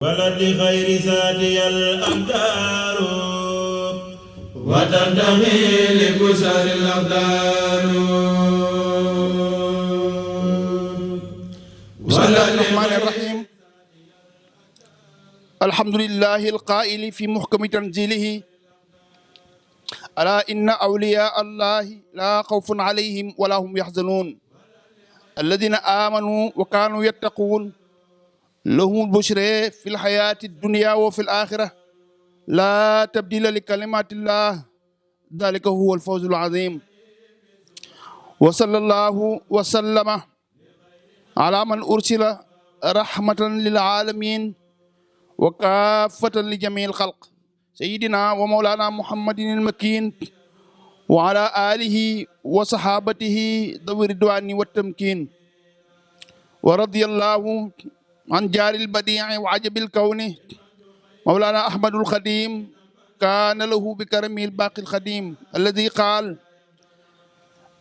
ولد خير ساتي الأقدار وتنتمي لبشر الأقدار. بسم الله الرحمن الرحيم. الحمد لله القائل في محكم تنزيله: ألا إن أولياء الله لا خوف عليهم ولا هم يحزنون الذين آمنوا وكانوا يتقون لهم البشرى في الحياة الدنيا وفي الآخرة لا تبديل لكلمات الله ذلك هو الفوز العظيم. وصلى الله وسلم على من أرسل رحمة للعالمين وكافة لجميع الخلق سيدنا ومولانا محمد المكين وعلى آله وصحابته ذوي الرضوان والتمكين. ورضي الله عن جار البديع وعجب الكون مولانا أحمد الخديم كان له بكرمه الباقي الخديم الذي قال: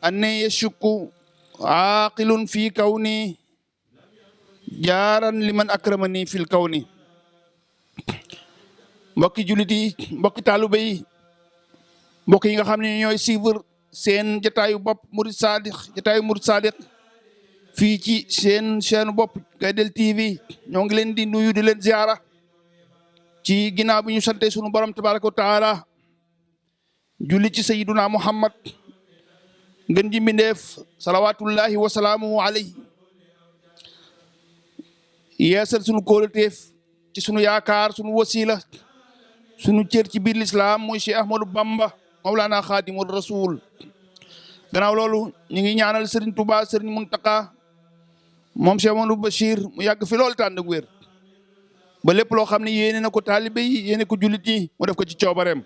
أني يشك عاقل في كوني جارا لمن أكرمني في الكون. mbokki jullit yi, mbokki taalibe yi, mbokk yi nga xam ne ñooy suivre seen jataayu bopp Murid Sadiq, jataayu Murid Sadiq fii ci seen chaîne bopp Gaydel TV, ñoo ngi leen di nuyu di leen ziara ci ginnaaw bi ñu sante sunu borom tabaraka wa taala, julli ci sayyiduna Muhammad ngeen ji mbindeef salawatullahi wa salaamuhu alayhi, yeesal sunu kóoluteef ci sunu yaakaar, sunu wasila, sunu cër ci biir lislaam muy Cheikh Ahmadou Bamba Mawlana Khadimul Rasul. gannaaw loolu ñu ngi ñaanal Serigne Touba Serigne Muntaka moom Cheikh Amadou Bachir mu yàgg fi loolu tànn ak wér ba lépp loo xam ne yéene na ko taalibe yi, yéene ko jullit yi, mu def ko ci coobareem.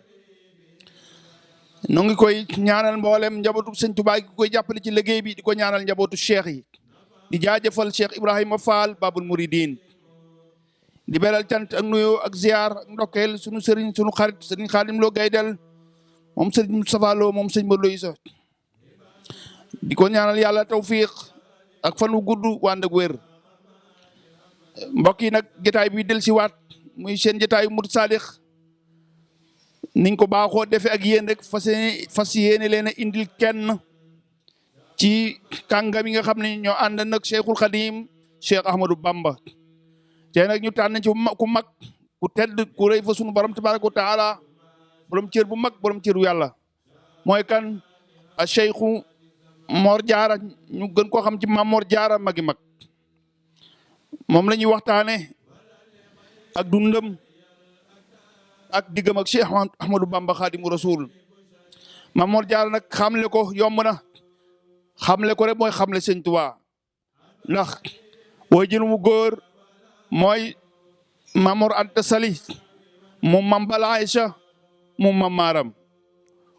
nu ngi koy ñaanal mboolem njabootu Serigne Touba gi koy jàppale ci liggéey bi, di ko ñaanal njabootu cheikh yi, di jaajëfal Cheikh Ibrahima Fall Babul Mouridine, di beral cant ak nuyoo ak ziar ak ndokkeel sunu sëriñ sunu xarit sëriñ Xaadim Lo Gaydel moom sëriñ Moustapha Lo moom sëriñ Modou Isa, di ko ñaanal yàlla tawfiq ak fan wu gudd wànd ak wér. mbokk yi nag jotaay bi del si waat muy seen jotaayu Murid Sadiq, niñ ko baaxoo defee ak yéen rek fas yéene leen a indil kenn ci kàngam yi nga xam ne ñoo ànd nag Cheikhul Khadim Cheikh Ahmadou Bamba. tey nag ñu tànn ci ku mag ku tedd ku rëy fa sunu borom tabaraka wa taala, borom cër bu mag, borom cëru yàlla, mooy kan a Cheikhu Mor Jaara, ñu gën koo xam ci Maam Mor Jaara magi mag. moom la ñuy waxtaane ak dundam ak diggam ak Cheikh Ahmadou Bamba Khadimu Rasul. Maam Mor Jaara nag xamle ko yomb na, xamle ko rek mooy xamle Sëñ Tuubaa, ndax way jël mu góor mooy Maam Mor Anta Sali, moom Maam Bala Aïcha, moom Maam Maaram.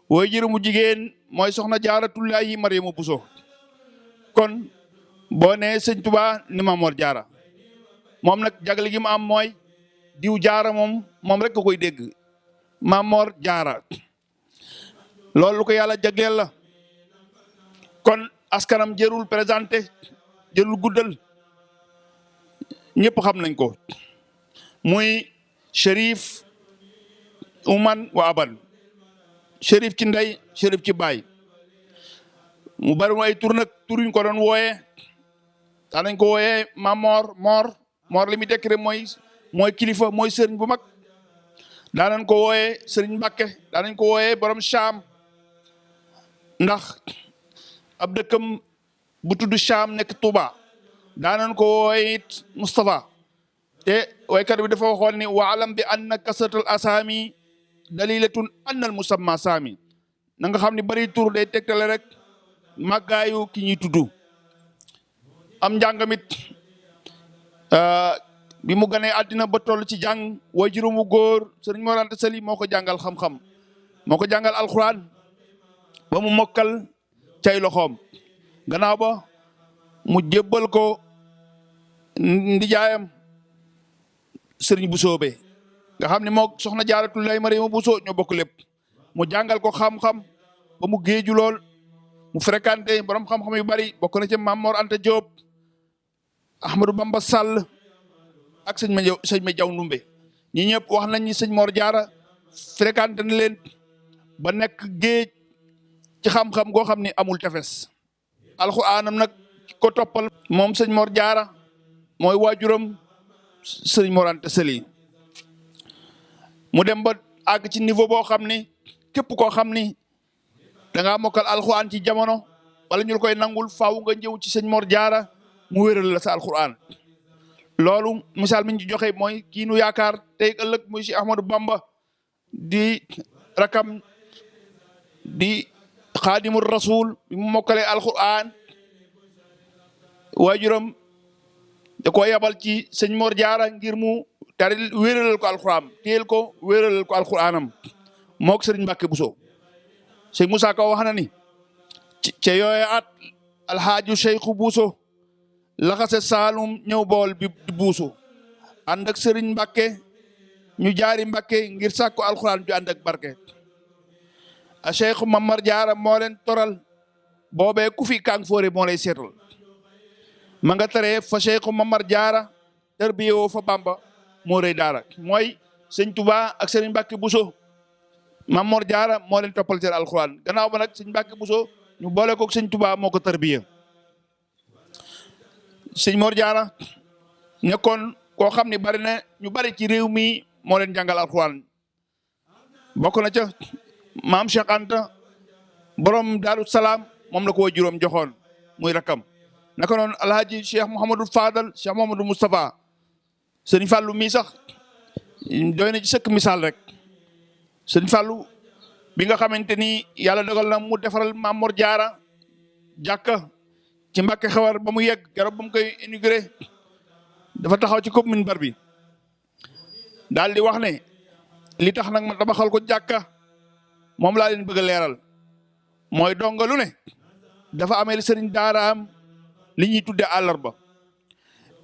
way jëru mu jigéen mooy soxna Jaaratullaahi Mariama Buso. kon boo nee Sëñ Tuubaa ni Maam Mor Jaara, moom nag jagle gi mu am mooy diw jaara moom rek nga koy dégg, Maam Mor Jaara. loolu lu ko yàlla jagleel la, kon askanam jërul présenté, jërul guddal, ñëpp xam nañ ko, muy Chérif uman wa aban, Chérif ci ndey, Chérif ci baay. mu bari ay tur nag, tur yuñ ko doon wooyee, daa nañ ko wooyee Maam Mor li muy décret mooy kilifa, mooy sëriñ bu mag. daa nañ ko wooyee sëriñ Mbàkke, daa nañ ko wooyee borom Cham, ndax ab dëkkam bu tudd Cham nekk Touba. daa nañ ko wooyee it Moustapha, te waykat bi dafa waxoon ni waalam bi anna kasratal asaami dalilatun annal musamma saami. na nga xam ne bari tur day tegtale rek màggaayu ki ñuy tudd. am njàngamit bi mu ganee àddina ba toll ci jàng, way juróomu góor Sëriñ Mor Anta Sali moo ko jàngal xam-xam, moo ko jàngal alxuraan ba mu mokkal cay loxoom. gannaaw ba mu jébbal ko ndijaayam Sëriñ Busoobe, nga xam ne moo soxna Jaaratullaahi Mariama Buso ñoo bokk lépp. mu jàngal ko xam-xam ba mu géeju lool, mu fréquenté borom xam-xam yu bari, bokk na ci Maam Mor Anta Diop, Ahmadou Bamba Sall, ak sëñ ma jaw ndumbe ñi ñëpp wax nañ ni sëñ Mor Jaara fréquenté na leen ba nekk géej ci xam-xam goo xam ni amul tefes. alxuraanam nag ko toppal moom sëñ Mor Jaara mooy waajuram sëñ Mor Anta Sali mu dem ba àgg ci niveau boo xam ni képp koo xam ni da ngaa mokkal alxuraan ci jamono wala ñu koy nangul faaw nga ñëw ci sëñ Mor Jaara mu wéral la sa alxuraan. loolu misaal mi ñu joxe mooy kii nu yaakaar tey ëllëg muy si Ahmadou Bamba di rakam di xaadimul rasul bi mu mokkalee alxuraan waajuram da ko yabal ci sëñ Mor Jaara ngir mu tari wéralal ko alxuraan téel ko wéralal ko alxuraanam moog sëriñ Mbàkke Buso. sëñ Moussa Ka wax na ni ca yooye at alxaaju Cheikhu Buso laxase Saalum ñëw bool bi di buusu ànd ak sëriñ Mbàkke ñu jaari Mbàkke ngir sàkku alxuraan ju ànd ak barke. a Cheikhu Mamar Jaara moo leen toral boobee ku fi kàng foore moo lay seetal ma nga tere fa Cheikhu Mamar Jaara tarbiyewoo fa Bamba moo rëy daara. mooy sëñ Tuubaa ak sëriñ Mbàkke Buso Mamor Jaara moo leen toppal seen alxuraan gannaaw ba nag sëñ Mbàkke Buso ñu boole ko sëñ Tuubaa moo ko tarbiya. sëñ Mor Jaara nekkoon koo xam ne bari na ñu bari ci réew mi moo leen jàngal alxuraan bokk na ca maam Cheikh Anta borom Daaru Salaam moom la ko juróom joxoon muy rakam. naka noonu alhaji Cheikh Mouhamadou Fadal Cheikh Mouhamadou Moustapha sëñ Fallou mii sax doy na ci sëkk misaal rek. sëñ Fallou bi nga xamante ni yàlla dogal na mu defaral Maam Mor Jaara jàkka ci Mbàkke Xewar ba mu yegg garab ba mu koy inauguré dafa taxaw ci kaw minbar bi daal di wax ne li tax nag ma tabaxal ko jàkka moom laa leen bëgg a leeral mooy dongalu ne dafa amee sëriñ daaraam li ñuy tudde àllarba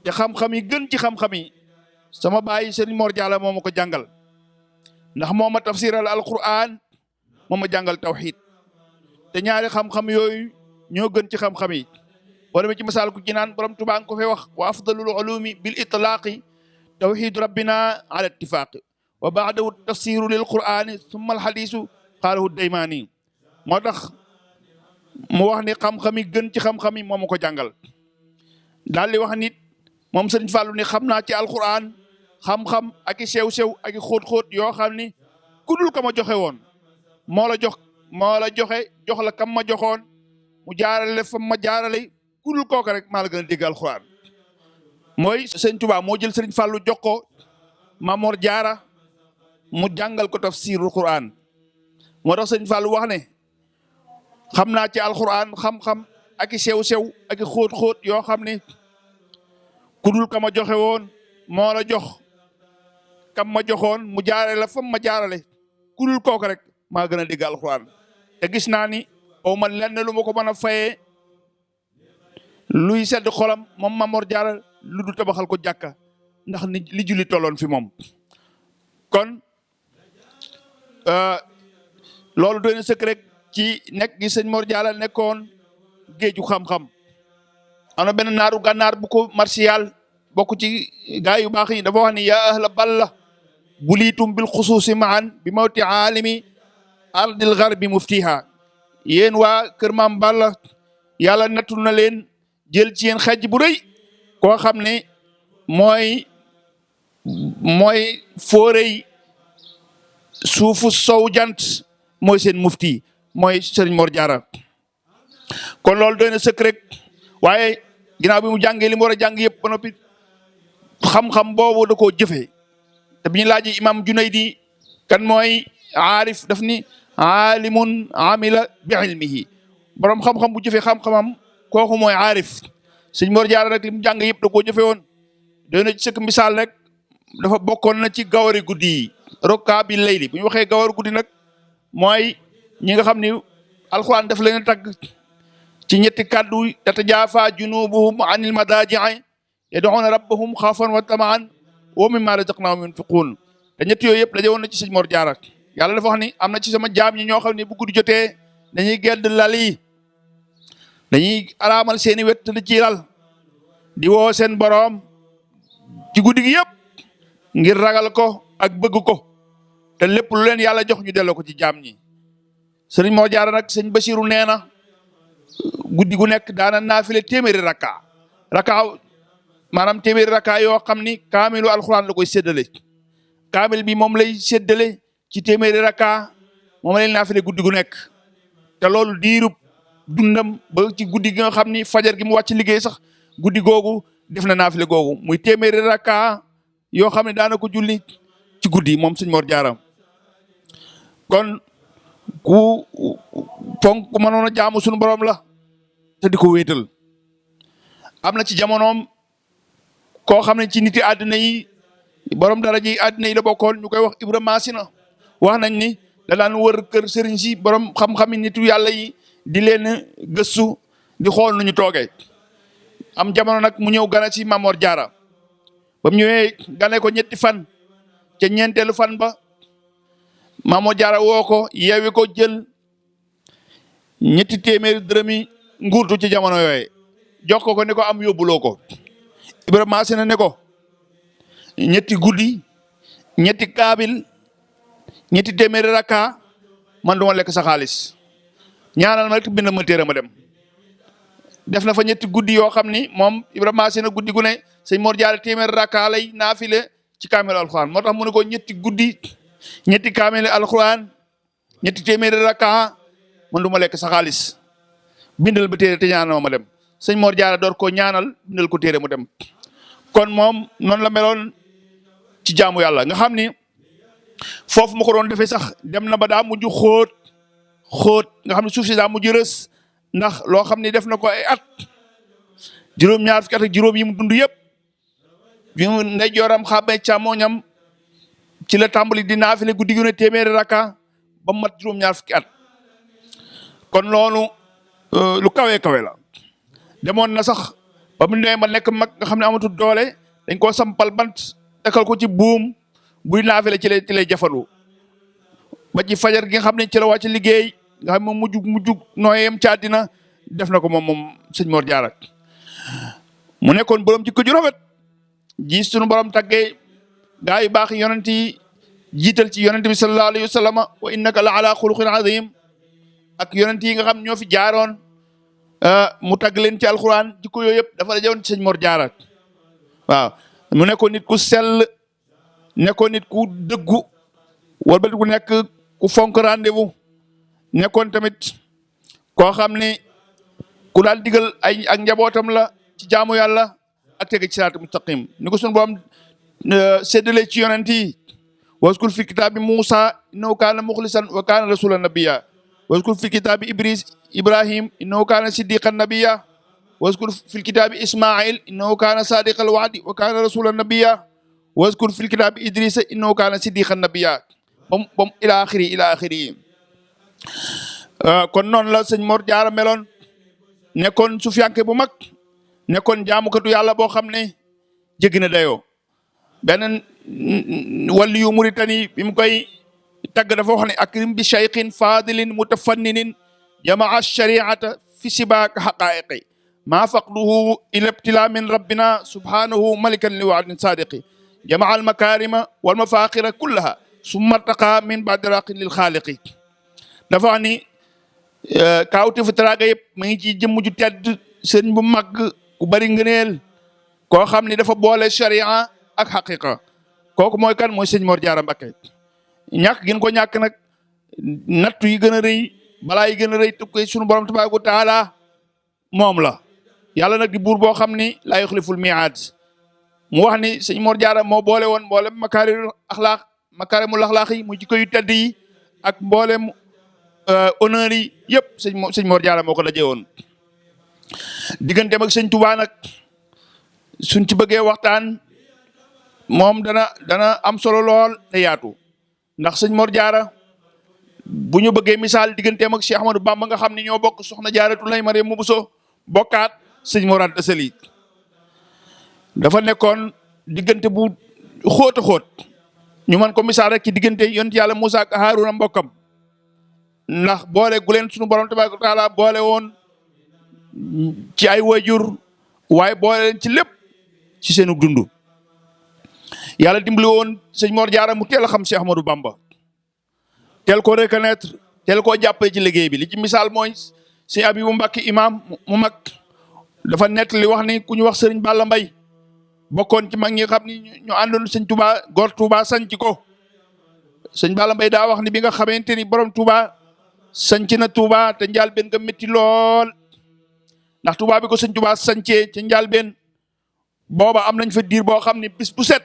te xam-xam yi gën ci xam-xam yi sama baay sëriñ Mor Jaara moo ma ko jàngal ndax moo ma tafsiral alquran moo ma jàngal tawxid te ñaari xam-xam yooyu ñoo gën ci xam-xam yi. boo demee ci misaal ku ci naan borom Tuubaa nga ko fay wax wa afdalul ulumi bil itlaaqi tawxidu rabbina ala ittifaaqi wa baadahu tafsiru lil qur'ani summa al hadisu qaalahu daymaani. moo tax mu wax ni xam-xam yi gën ci xam-xam yi moo ma ko jàngal daal di wax nit moom sëriñ Fallou ni xam naa ci alquran xam-xam ak i sew-sew ak i xóot-xóot yoo xam ni ku dul ka ma joxe woon moo la joxe jox la kam ma joxoon mu jaarale fa ma jaarale ku dul kooka rek maa la gën a dégg alxuraan. mooy sëñ Tuubaa moo jël sëriñ Fallou jox ko Maam Mor Jaara mu jàngal ko tafsirul Qur'an. moo tax sëñ Fallou wax ne xam naa ci alxuraan xam-xam ak i sew-sew ak i xóot-xóot yoo xam ni ku dul ka ma joxe woon moo la jox kam ma joxoon mu jaarale la fa ma jaarale ku dul kooka rek maa gën a dégg alxuraan. te gis naa ni aw ma lenn lu ma ko mën a fayee luy sedd xolam moom Maam Mor Jaara lu du tabaxal ko jàkka ndax ni li julli tolloon fi moom. kon loolu doy na sëkk rek ci nekk gi sëñ Mor Jaara nekkoon géeju xam-xam. am na benn naaru gànnaar bu ko martial bokk ci gaa yu baax yi dafa wax ni yaa ahla balla buliitum bil xusuusi maan bi mawti aalimi ardil garbi muftiha. yéen waa kër Maam Balla yàlla nattu na leen jël ci yéen xej bu rëy koo xam ne mooy foorey suufu sow jant mooy seen mufti mooy Sëriñ Mor Jaara. kon loolu doy na sëkk rek waaye ginnaaw bi mu jàngee li mu war a jàng yëpp ba noppi xam-xam boobu da koo jëfee te bi ñu laajee imam Junaydi kan mooy aarif daf ni aalimun amila bi ilmihi borom xam-xam bu jëfee xam-xamam kooku mooy aarif. Sëñ Mor Jaara rek li mu jàng yëpp da koo jëfee woon doy na ci sëkk misaal rek dafa bokkoon na ci gawari guddi yi rokka bi layli bu ñu waxee gawar guddi nag mooy ñi nga xam ni alxuraan daf leen a tagg ci ñetti kàddu tatajaafa junubuhum anil madaaji'i yad'uuna rabbahum xaafan wa tamaan wa mimmaa razaqnaahum yunfiquun te ñett yooyu yëpp daje woon na ci Sëñ Mor Jaara. yàlla dafa wax ni am na ci sama jaam ñi ñoo xam ne bu guddi jotee dañuy gedd lal yi dañuy araamal seeni wett di ci lal di woo seen boroom ci guddi gi yëpp ngir ragal ko ak bëgg ko te lépp lu leen yàlla jox ñu delloo ko ci jaam ñi. sëriñ Mor Jaara nag sëñ Basiru nee na guddi gu nekk daana naafile téeméeri rakka maanaam téeméeri rakka yoo xam ni kaamilu alxuraan la koy séddale. kaamil bi moom lay séddale ci téeméeri rakka moom lay naafile guddi gu nekk te loolu diirub dundam ba ci guddi gi nga xam ni fajar gi mu wàcc liggéey sax guddi googu def na naafile googu muy téeméeri rakka yoo xam ne daana ko julli ci guddi moom sëñ Mor Jaara. kon ku fonk ku mënoon a jaamu suñu borom la te di ko wéetal. am na ci jamonoom koo xam ne ci niti àddina yi borom dara ji àddina yi la bokkoon ñu koy wax Ibra Masina. wax nañ ni da daan wër kër sëriñ si borom xam-xam yi nitu yàlla yi di leen gëstu di xool nu ñu toogee. am jamono nag mu ñëw gana ci Mamor Jaara ba mu ñëwee gane ko ñetti fan ca ñeenteelu fan ba Mamor Jaara woo ko yeewi ko jël ñetti téeméeri dërëmi nguurtu ci jamono yooye jox ko ne ko am yóbbuloo ko. Ibrahima Masina ne ko ñetti guddi ñetti kaabil ñetti téeméeri rakka man duma lekk sa xaalis ñaanal ma rek bind ma téere ma dem. def na fa ñetti guddi yoo xam ni moom Ibrahima Masina guddi gu ne sëñ Mor Jaara téeméeri rakka lay naafile ci kaamil alxuraan moo tax mu ne ko ñetti guddi ñetti kaamil alxuraan ñetti téeméeri rakka man du ma lekk sa xaalis bindal ba téere te ñaanal ma dem. sëñ Mor Jaara door koo ñaanal bindal ko téere mu dem. kon moom noonu la meloon ci jaamu yàlla nga xam ni foofu ma ko doon defee sax dem na ba daa mujj xóot nga xam ne suuf si daa mujj rës ndax loo xam ni def na ko ay at juróom-ñaar fukki at ak juróom yi mu dund yëpp bi mu ndeyjooram xàmmee càmmoñam ci la tàmbali di naafile guddi gu ne téeméeri rakka ba mat juróom-ñaar fukki at. kon loolu lu kawe la demoon na sax ba mu nee ba nekk mag nga xam ne amatul doole dañ koo sampal bant takkal ko ci buum buy naafile ci lay jafandu ba ci fajar gi nga xam ne ci la wàcc liggéey nga xam ne mujj nooyem ci àddina def na ko moom sëñ Mor Jaara. mu nekkoon borom ci ko ju rafet ji sunu borom tàggee gaa yu baax yonent yi jiital ci yonent bi sallallahu alayhi wa sallam wa innaka la ala xuluqin azim ak yonent yi nga xam ñoo fi jaaroon mu tagg leen ci alxuraan jikko yooyu yëpp dafa dajewoon ci sëñ Mor Jaara. waaw mu nekkoon nit ku sell nekkoon nit ku dëggu wala ba ku nekk ku fonk rendez-vous nekkoon tamit koo xam ne ku daal digal ay ak njabootam la ci jaamu yàlla ak tege ci siraat mustaqim ni ko sunu borom séddale ci yonent yi waskur fi kitaabi Muusa innahu kaana muxlisan wa kaana rasulan nabiyya waskur fi kitaabi Ibrahim innahu kaana siddiqan nabiyya waskur fi kitaabi Ismail innahu kaana sadiqal wa'di wa kaana rasulan nabiyya waskur fi kitaabi Idrisa innahu kaana siddiqan nabiyya bam ila axiri kon noonu la sëñ Mor Jaara meloon nekkoon sufiyanke bu mag nekkoon jaamukatu yàlla boo xam ne jéggi na dayoo. beneen wàllu yu Muritani bi mu koy tagg dafa wax ne akrim bi shaykhin fadilin mutafanninin jamaa shariata fi sibaak haqaiqi maa faqduhu ila ibtila min rabbina subhanahu malikan li waadin sadiqi jamaa al makarima wal mafaqira kullaha summa taqa min ba'di raqin lil xaaliqi dafa wax ni kaawte fu teraanga yëpp mu ngi ci jëmm ju tedd sëriñ bu mag ku bari ngëneel koo xam ni dafa boole sharia ak xaqiqa kooku mooy kan mooy sëñ Mor Jaara Mbakke. ñàkk gin ko ñàkk nag nattu yi gën a rëy balaa yi gën a rëy tukkee sunu borom tabaaraka wa taala moom la yàlla nag di buur boo xam ni laa yuxliful miiaad mu wax ni sëñ Mor Jaara moo boole woon mboolem makaarimul axlaaq yi mu jikko yu tedd yi ak mboolem honneur yi yëpp sëñ Mor Jaara moo ko dajee woon. digganteem ak sëñ Tuubaa nag suñ ci bëggee waxtaan moom dana am solo lool te yaatu ndax sëñ Mor Jaara bu ñu bëggee misaal digganteem ak Cheikh Ahmadou Bamba nga xam ne ñoo bokk soxna Jaaratulaay Mariama Bousso bokkaat sëñ Mor Anta Sali dafa nekkoon diggante bu xóot a xóot ñu mën ko misaal rek ci diggante yonent yàlla Moussa ak Haaruna mbokkam ndax boole gu leen sunu borom tabaaraka wa taala boole woon ci ay wajur waaye boole leen ci lépp ci seenu dund yàlla dimbali woon sëñ Mor Diarra mu teel a xam Cheikh Ahmadou Bamba teel ko reconnaître teel koo jàppale ci liggéey bi li ci misaal mooy sëñ Abibu Mbàkke imam mu mag dafa nett li wax ni ku ñu wax sëriñ Balla Mbay bokkoon ci mag ñi xam ni ñu àndoon sëñ Touba góor Touba sanc ko sëñ Balla Mbay daa wax ni bi nga xamante ni borom Touba sanc na Touba te njaal benn nga métti lool ndax Touba bi ko sëñ Touba sancee ci njaal benn booba am nañ fa diir boo xam ni bis bu set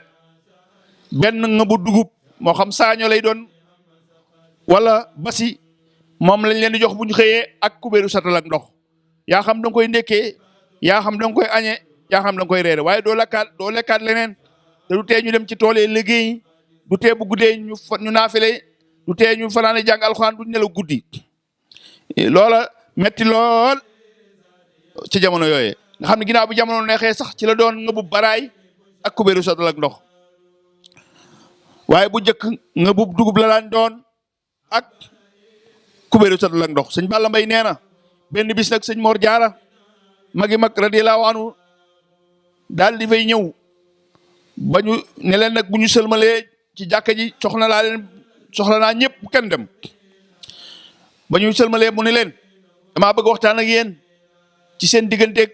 benn nga bu dugub moo xam saaño lay doon wala basi moom lañ leen di jox bu ñu xëyee ak kubéeru satal ak ndox yaa xam da nga koy ndekkee yaa xam da nga koy añee yaa xam da nga koy reere waaye doo lekkaat leneen te du tee ñu dem ci tool yi liggéey du tee bu guddee ñu naafile du tee ñu fanaane jàng alxuraan du nelaw guddi loola metti lool ci jamono yooyee nga xam ne ginnaaw bi jamono neexee sax ci la doon nga bu baraay ak kubéeru satal ak ndox waaye bu njëkk nga bu dugub la daan doon ak kubéeru satal ak ndox sëñ Balla Mbay nee na benn bis nag sëñ Mor Diarra magi mag radiyallahu anhu daal di fay ñëw ba ñu ne leen nag bu ñu sëlmalee ci jàkka ji soxla naa ñëpp bu kenn dem ba ñu sëlmalee mu ne leen damaa bëgg waxtaan ak yéen ci seen digganteeg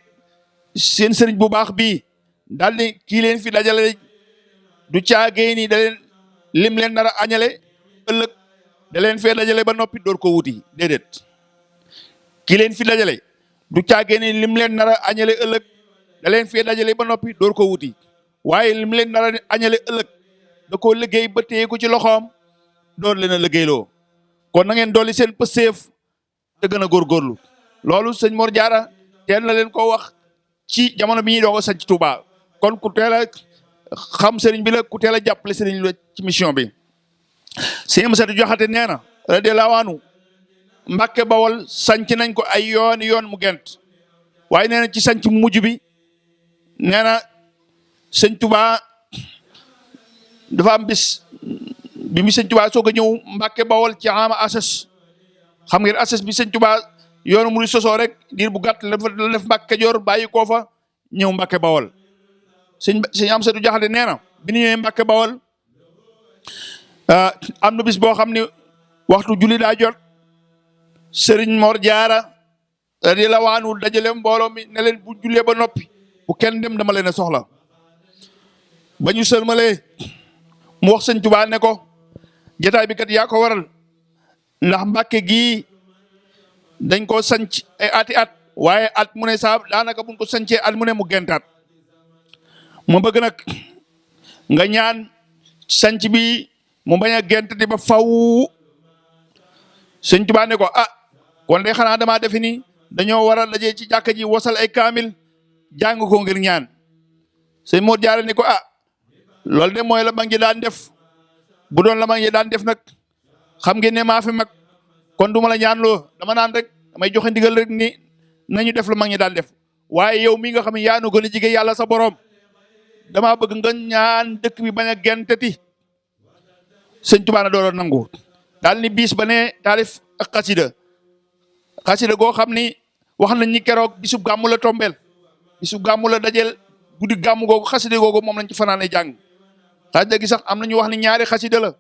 seen sëriñ bu baax bii daal di kii leen fi dajale du caagee ni da leen lim leen nar a añale ëllëg da leen fee dajale ba noppi door ko wuti déedéet kii leen fi dajale du caagee ni lim leen nar a añale ëllëg da leen fee dajale ba noppi door ko wuti waaye lim leen nar a añale ëllëg da koo liggéey ba téye ko ci loxoom door leen a liggéeyloo kon na ngeen dolli seen pëseef te gën a góorgóorlu loolu sëñ Mor Diarra teel na leen koo wax ci jamono bi ñuy doog a sanc Touba kon ku teel a xam sëriñ bi la ku teel a jàppale sëriñ bi la ci mission bi. sëñ Amsatu Jaxate nee na radiyallaahu anhu Mbàkke Bawol sanc nañ ko ay yoon mu gent waaye nee na ci sanc mujj bi nee na sëñ Touba dafa am bis bi mi sëñ Touba soog a ñëw Mbàkke Bawol ci ama asas xam ngeen asas bi sëñ Touba yoonu mu sosoo rek diir bu gàtt la def Mbàkke Kajoor bàyyi koo fa ñëw Mbàkke Bawol sëñ Amsatu Jaxate nee na bi ñu ñëwee Mbàkke Bawol am na bis boo xam ne waxtu julli daa jot Sëriñ Mor Diarra radiyallaahu anhu dajale mbooloo mi ne leen bu jullee ba noppi bu kenn dem dama leen a soxla ba ñu sëlmalee mu wax sëñ Tuubaa ne ko jotaay bi kat yaa ko waral ndax Mbàkke gii dañ ko sanc ay ati at waaye at mu ne saa daanaka buñ ko sancee at mu ne mu gentaat mu bëgg nag nga ñaan sanc bi mu bañ a gent di ba faw sëñ Tuubaa ne ko kon de xanaa damaa defe ni dañoo war a dajee ci jàkka ji wasal ay kaamil jàng ko ngir ñaan sëñ Mor Diarra ni ko loolu de mooy la mag ñi daan def bu doon la mag ñi daan def nag xam ngeen ne maa fi mag kon du ma la ñaan loo dama naan rek damay joxe ndigal rek ni nañu def la mag ñi daan def waaye yow mi nga xam ne yaa nu gën a jige yàlla sa borom damaa bëgg nga ñaan dëkk bi bañ a gentati sëñ Tuubaa na doon nangu daal ni bis ba ne taalif ak xasida goo xam ni wax nañ ni keroog bisub gàmmu la tombeel bisub gàmmu la dajel guddi gàmmu googu xasida googu moom lañ ci fanaane jàng xasida gi sax am na ñu wax ni ñaari xasida la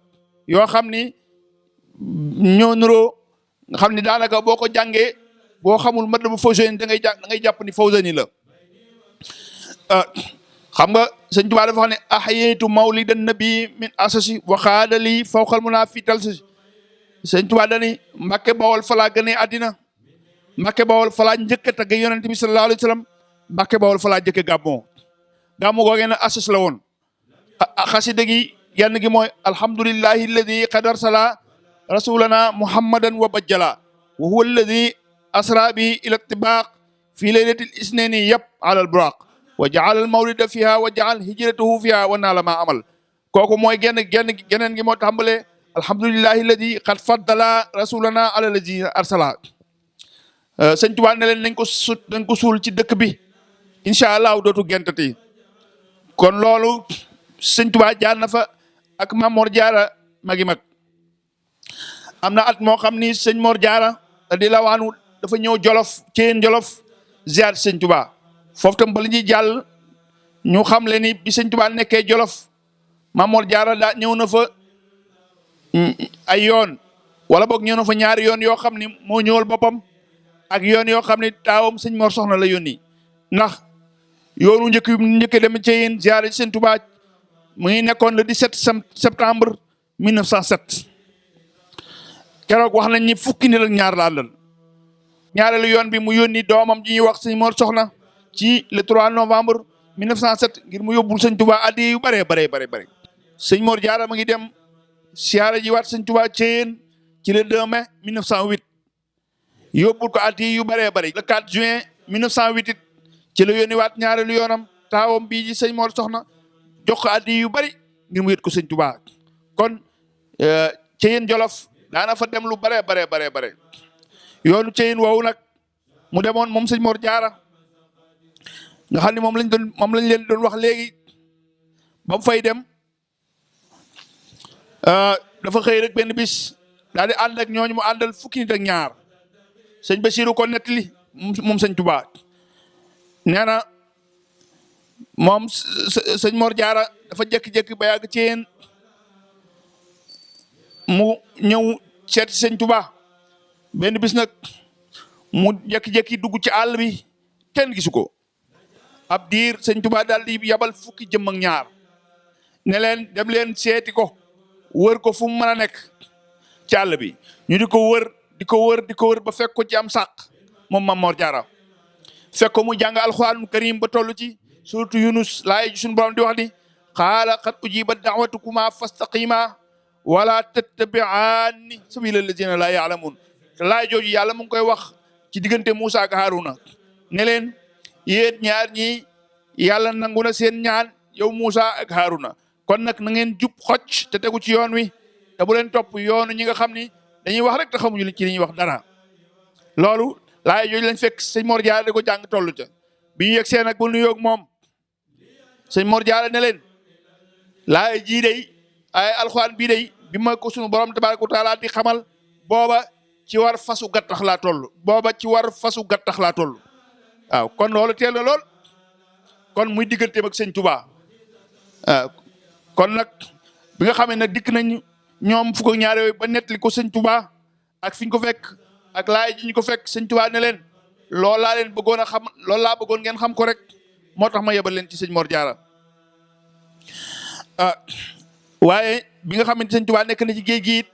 yoo xam ni ñoo nuroo nga xam ni daanaka boo ko jàngee boo xamul mat la bu Fawzayni da ngay jàpp ni Fawzayni la xam nga sëñ Tuubaa dafa wax ne ahyaytu mawlidan nabi min asasi wa xaadali fawqal munaa fi talsasi sëñ Tuubaa dani Mbàkke Bawol falaa gënee àddina Mbàkke Bawol falaa njëkk a tagg yonent bi sallallahu alayhi wa sallam Mbàkke Bawol falaa njëkk a gàmmoo gàmmu googee ne asas la woon xasida gi genn gi mooy alhamdulillahi alladi qad arsala rasulana muhammadan wa bajjala wa huwa alladi asra bihi ila tibaq fi laylatil isnayni yab ala al buraq wa jaala al mawlida fiha wa jaal hijratahu fiha wa naala ma amal kooku mooy geneen gi moo tàmbalee alhamdulillahi alladi qad faddala rasulana ala alladi arsala sëñ Tuubaa ne leen nañ ko suul ci dëkk bi incha allah dootu gentati kon loolu sëñ Tuubaa jaar na fa ak Maam Mor Diarra magi mag am na at moo xam ni sëñ Mor Diarra radiyallaahu anhu dafa ñëw Jolof Ceen Jolof ziar sëñ Tuubaa foofu tam bala ñuy jàll ñu xam le ni bi sëñ Tuubaa nekkee Jolof Maam Mor Jaara daa ñëw na fa ay yoon wala boog ñëw na fa ñaari yoon yoo xam ni moo ñëwal boppam ak yoon yoo xam ne taawam sëñ Mor Soxna la yónni ndax yoonu njëkk dem ci yéen ziyaare sëñ Tuubaa mu ngi nekkoon le 17 septembre 1907 keroog wax nañ ni fukki nit ak ñaar la àndal ñaareelu yoon bi mu yónni doomam ji ñuy wax sëñ Mor Soxna ci le 3 novembre 1907 ngir mu yóbbul sëñ Tuubaa addi yu bare sëñ Mor Jaara ma ngi dem siyaare ji waat sëñ Tuubaa ci yéen ci le 2 mai 1908 yóbbul ko addi yu bare le 4 juin 1908 it ci la yónni waat ñaareelu yoonam taawam bii ji sëñ Mor Soxna jox ko addi yu bari ngir mu yët ko sëñ Tuubaa kon Ceyeen Jolof daana fa dem lu bare yoonu Ceyeen woowu nag mu demoon moom sëñ Mor Jaara nga xam ne moom lañ leen doon wax léegi ba mu fay dem dafa xëy rek benn bis daal di ànd ak ñooñu mu àndal fukki nit ak ñaar sëñ Basiru ko nettali moom sëñ Tuubaa nee na moom sëñ Mor Jaara dafa jékki-jékki ba yàgg Ceyeen mu ñëw seeti sëñ Tuubaa benn bis nag mu jékki-jékki dugg ci àll bi kenn gisu ko ab diir sëñ Tuubaa daal di yabal fukki jëm ak ñaar ne leen dem leen seeti ko wër ko fu mu mën a nekk ci àll bi ñu di ko wër ba fekk ko ci am sàq moom Maam Mor Jaara fekk ko mu jàng alxuraanul karim ba toll ci suratu Yunus laay suñu borom di wax ni qaala qad ujibat da'watukuma fastaqima wala tattabi'aani sabila lazina laa ya'lamun te laay jooju yàlla mu ngi koy wax ci diggante Moussa ak Haruna ne leen yéen ñaar ñi yàlla nangu na seen ñaan yow Moussa ak Haruna kon nag na ngeen jub xocc te tegu ci yoon wi te bu leen topp yoonu ñi nga xam ni dañuy wax rek te xamuñu li ci li ñuy wax dara loolu laay jooju lañ fekk sëñ Mor Jaara di ko jàng toll ca bi ñu yegg seen ak bu nuyoog moom sëñ Mor Jaara ne leen laay jii day ay alxuraan bii day bi ma ko sunu borom tabaaraka wa taala di xamal booba ci war fasu gattax laa toll waaw kon loolu teel na lool kon muy digganteem ak sëñ Tuubaa kon nag bi nga xamee nag dikk nañ ñoom fukk ak ñaar yooyu ba nettali ko sëñ Tuubaa ak fi ñu ko fekk ak laay ji ñu ko fekk sëñ Tuubaa ne leen loolu laa leen bëggoon a xam loolu laa bëggoon ngeen xam ko rek moo tax ma yebal leen ci sëñ Mor Jaara waaye bi nga xamante sëñ Tuubaa nekk na ci géej gi it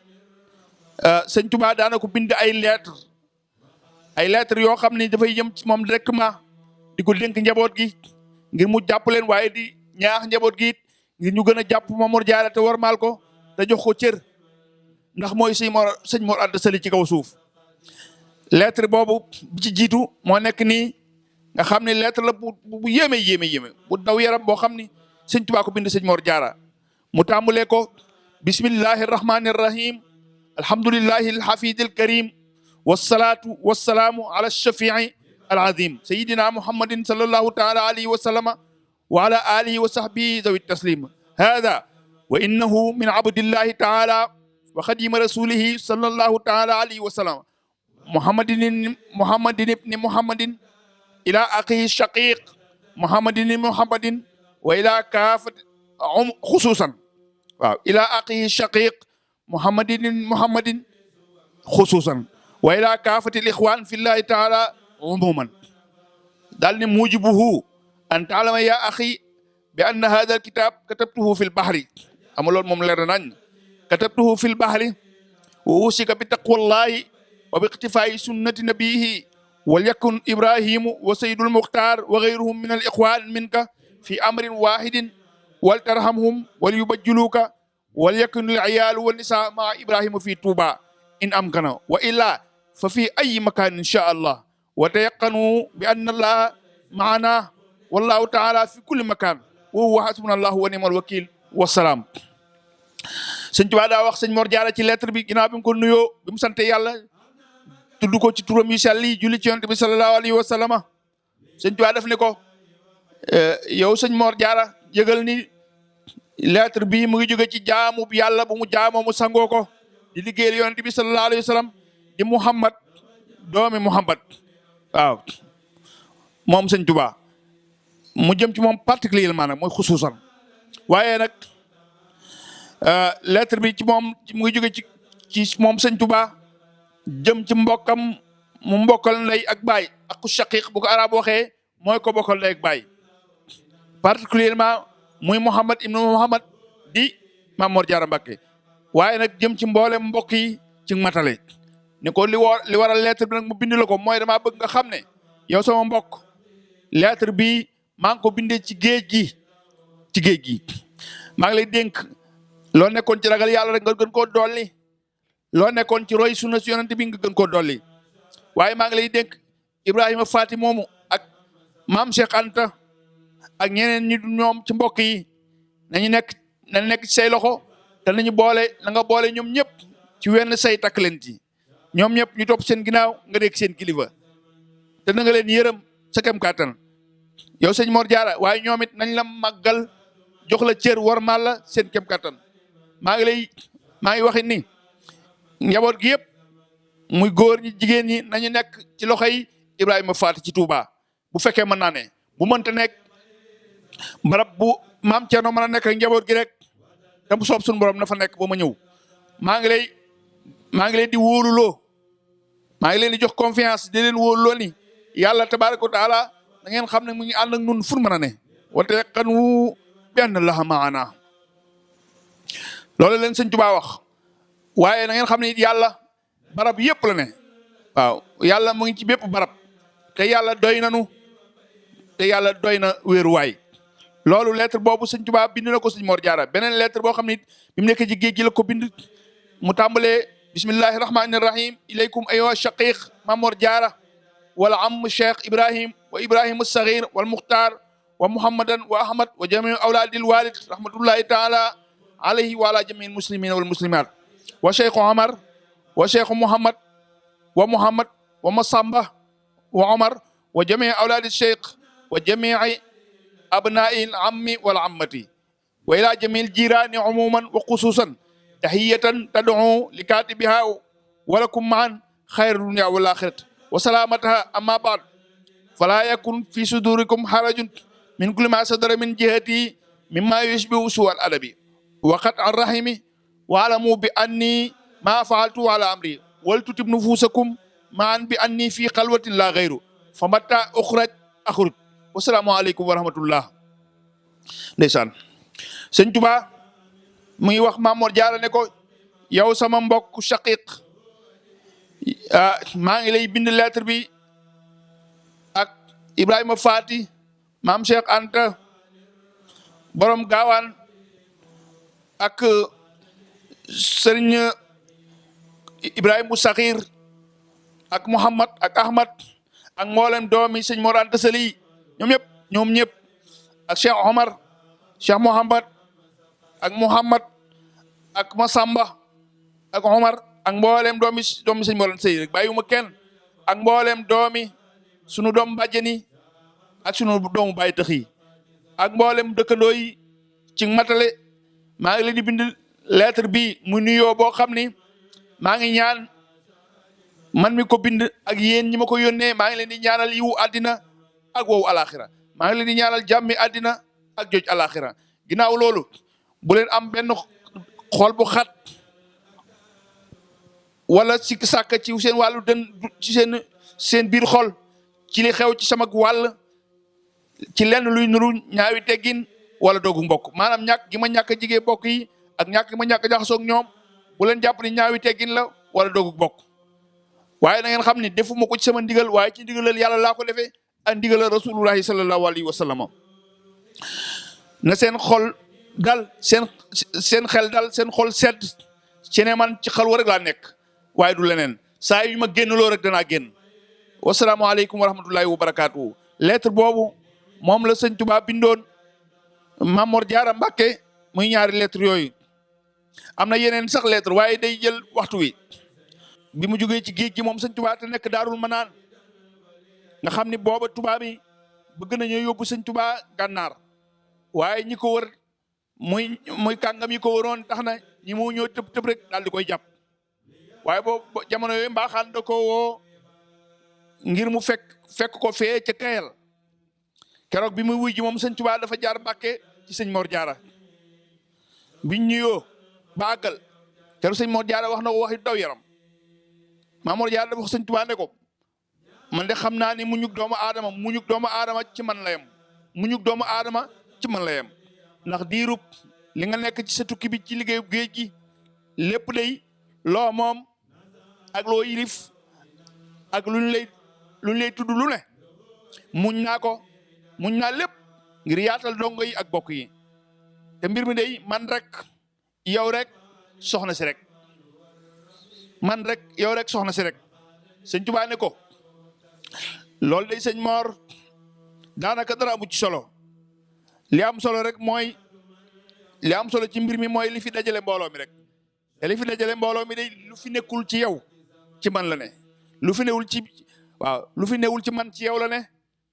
sëñ Tuubaa daana ko bind ay lettres yoo xam ne dafay jëm ci moom directement di ko dénk njaboot gi ngir mu jàpp leen waaye di ñaax njaboot gi it ngir ñu gën a jàpp Maam Mor Jaara te warmaal ko te jox ko cër ndax mooy sëñ Mor Anta Sali ci kaw suuf lettre boobu bi ci jiitu moo nekk nii nga xam ne lettre la bu yéeme bu daw yaram boo xam ni sëñ Tuubaa ko bind sëñ Mor Jaara mu tàmbalee ko bismillahi rahmani rahim alhamdulillahi alhafid alkarim wassalatu wassalaamu ala alshafii alazim sayidina muhammadin sallallahu taala alayhi wa sallama wa ala alihi wa sahbihi zawi taslim hada wa innahu min abdillahi taala wa xadima rasulihi sallallahu taala alayhi wa sallam muhammadin ibni muhammadin ila axihi shaqiq muhammadin muhammadin wa ila kaafati xusuusan waaw ila axihi shaqiq muhammadin xusuusan wa ila kaafati al ixwan fi llahi taala umuman daal ni mujibuhu an taalama ya axi bi anna hada al kitab katabtuhu fi l bahri ama loolu moom leer nañ katabtuhu fi l bahri wa usika bi taqwallahi wa bi iqtifaa'i sunnati nabiyihi wal yakun ibrahimu wa sayyidul muxtaar wa gayruhum min al ixwan minka fi amrin wahidin wal tarhamhum wal yubajjiluka wal yakun al iyaalu wa nisa maa ibrahima fi tuuba in amkana wa illa fa fi ay makan insha allah wa tayaqanu bi anna allaha maana wallahu taala fi kulli makan wa huwa hasbuna allahu wa ni'mal wakil wasalaam sëñ Tuubaa daa wax sëñ Mor Jaara ci lettre bi ginnaaw bi mu ko nuyoo bi mu sante yàlla tudd ko ci turam yu sell yi julli ci yonent bi sallallahu alayhi wa sallama sëñ Tuubaa def ne ko yow sëñ Mor Jaara yëgal ni lettre bii mu ngi jóge ci jaamu yàlla bu mu jaamoo mu sangoo ko di liggéeyal yonent bi sallallahu alayhi wa sallam di Muhammad doomi Muhammad waaw moom sëñ Tuubaa mu jëm ci moom particulièrement nag mooy xusuusan waaye nag lettre bi ci moom mu ngi jóge ci moom sëñ Tuubaa jëm ci mbokkam mu mbokkal ndey ak baay ak ku shaqiq bu ko arab waxee mooy ko bokkal ndey ak baay particulièrement muy Mouhamad ibnu Mouhamad di Maam Mor Jaara Mbakke waaye nag jëm ci mboolem mbokk yi ci matale ne ko li waral lettre bi nag mu bind la ko mooy damaa bëgg nga xam ne yow sama mbokk lettre bi maa ngi ko bindee ci géej gi maa ngi lay dénk loo nekkoon ci ragal yàlla rek nga gën koo dolli loo nekkoon ci roy sunna si yonent bi nga gën koo dolli waaye maa ngi lay dénk Ibrahima Faati moomu ak maam Cheikh Anta ak ñeneen ñi ñoom ci mbokk yi nañu nekk ci say loxo te nañu boole na nga boole ñoom ñëpp ci wenn say takk leen ci ñoom ñëpp ñu topp seen ginnaaw nga nekk seen kilifa te na nga leen yërëm sa kem kàttan yow sëñ Mor Diarra waaye ñoom it nañ la màggal jox la cër warmal la seen kem kàttan maa ngi waxit ni njaboot gi yëpp muy góor ñi jigéen ñi nañu nekk ci loxo yi Ibrahima Faty ci Touba bu fekkee mën naa ne bu mënta nekk barab bu maam Thierno mën a nekk ak njaboot gi rek te bu soob suñu borom na fa nekk ba ma ñëw maa ngi leen di wóoluloo maa ngi leen di jox confiance di leen wóoluloo ni yàlla tabaaraka wa taala da ngeen xam ne mu ngi ànd ak nun fu mën a ne wante kan wu benn la maana loolu leen sëñ Tuubaa wax waaye na ngeen xam ne it yàlla barab yëpp la ne waaw yàlla mu ngi ci bépp barab te yàlla doy nanu te yàlla doy na wéeruwaay loolu lettre boobu sëñ Tuubaa bind na ko sëñ Mor Diarra beneen lettre boo xam ne it bi mu nekk ci géej gi la ko bind mu tàmbalee bismillahi rahmani rahim ilaykum ayyuha shaqiq Maam Mor Diarra wala am cheikh Ibrahim wa Ibrahim as-saghir wal mukhtar wa muhammadan wa ahmad wa jamiu awladil walid rahmatullahi taala alayhi wa ala jamiil muslimina wal muslimat wa cheikh Omar wa cheikh Muhammad wa Masamba wa Omar wa jamiu awladi cheikh wa jamiu abnaai ammi wal ammati wa ila jamiil jirani umuman wa khususan tahiyatan tad'u li katibiha wa lakum ma'an khayra dunya wal akhirati wa salamataha amma ba'd fala yakun fi sudurikum harajun min kulli ma sadara min jihati mimma yushbihu su'al adabi wa qat ar-rahimi wa alamu bi anni ma fa'altu ala amri wal tutib nufusakum ma'an bi anni fi khalwatin la ghayru famata ukhraj akhruj wasalaamu aleykum wa rahmatullah ndeysaan sëñ Tuubaa mu ngi wax Maam Mor Diarra ne ko yow sama mbokk shaqiq maa ngi lay bind lettre bi ak Ibrahima Faty maam Cheikh Anta borom gaawaan ak sëriñ Ibrahima Sakhir ak Muhammad ak Ahmad ak mboolem doomi sëñ Mor Anta Sali ñoom ñëpp ak Cheikh Omar Cheikh Muhammad ak Muhammad ak Masamba ak Omar ak mboolem doomi sëñ Mor Anta Sali rek bàyyiwuma kenn ak mboolem doomi sunu doom bàjjeni ak sunu doomu bàyyi tax yi ak mboolem dëkkandoo yi ci matale maa ngi leen di bind lettre bi mu nuyoo boo xam ni maa ngi ñaan man mi ko bind ak yéen ñi ma ko yónnee maa ngi leen di ñaanal yiwu àddina ak wow alaxira maa ngi leen di ñaanal jàmmi àddina ak joj alaxira ginnaaw loolu bu leen am benn xol bu xat wala si sàkk ci seen wàllu ci seen biir xol ci li xew ci sama wàll ci lenn luy nuru ñaawi teggin wala doogu mbokk maanaam ñàkk gi ma ñàkk a jigee mbokk yi ak ñàkk gi ma ñàkk a jaxasoog ñoom bu leen jàpp ni ñaawi teggin la wala doogu mbokk waaye na ngeen xam ni defuma ko ci sama ndigal waaye ci ndigalal yàlla laa ko defee ak ndigalal rasulullahi sallallahu alayhi wa sallam na seen xol dal seen xel dal seen xol sedd ci ne man ci xalwa rek laa nekk waaye du leneen saa yu ma génn loo rek danaa génn wasalaamaaleykum wa rahmatullahi wa barakaatu. lettre boobu moom la sëñ Tuubaa bindoon Maam Mor Diarra Mbacké muy ñaari lettre yooyu am na yeneen sax lettre waaye day jël waxtu wi bi mu jógee ci géej gi moom sëñ Tuubaa te nekk Daarul Manaan nga xam ni booba Tuubaa bi bëgg nañoo yóbbu sëñ Tuubaa gànnaar waaye ñi ko wër muy kàngam yi ko wëroon tax na ñi mu ñëw tëb rek daal di koy jàpp waaye boobu jamono yooyu mbaaxaan da ko woo ngir mu fekk ko fee ca Kayel keroog bi muy wuy ji moom sëñ Tuubaa dafa jaar Mbàkke ci sëñ Mor Diarra biñ ñuyoo ba àggal keroog sëñ Mor Jaara wax na ko waxi daw yaram Maam Mor Jaara dafa wax sëñ Tuubaa ne ko man de xam naa ni muñug doomu aadama ci man la yem muñug doomu aadama ci man la yem ndax diirub li nga nekk ci sa tukki bi ci liggéeyu géej gi lépp day loo moom ak loo yilif ak luñ lay tudd lu ne muñ naa lépp ngir yaatal dongo yi ak bokk yi te mbir mi day man rek yow rek soxna si rek man rek yow rek soxna si rek sëñ Tuubaa ne ko loolu day sëñ Mor daanaka dara amu ci solo li am solo rek mooy li am solo ci mbir mi mooy li fi dajale mbooloo mi rek te li fi dajale mbooloo mi day lu fi nekkul ci yow ci man la ne lu fi newul ci waaw lu fi newul ci man ci yow la ne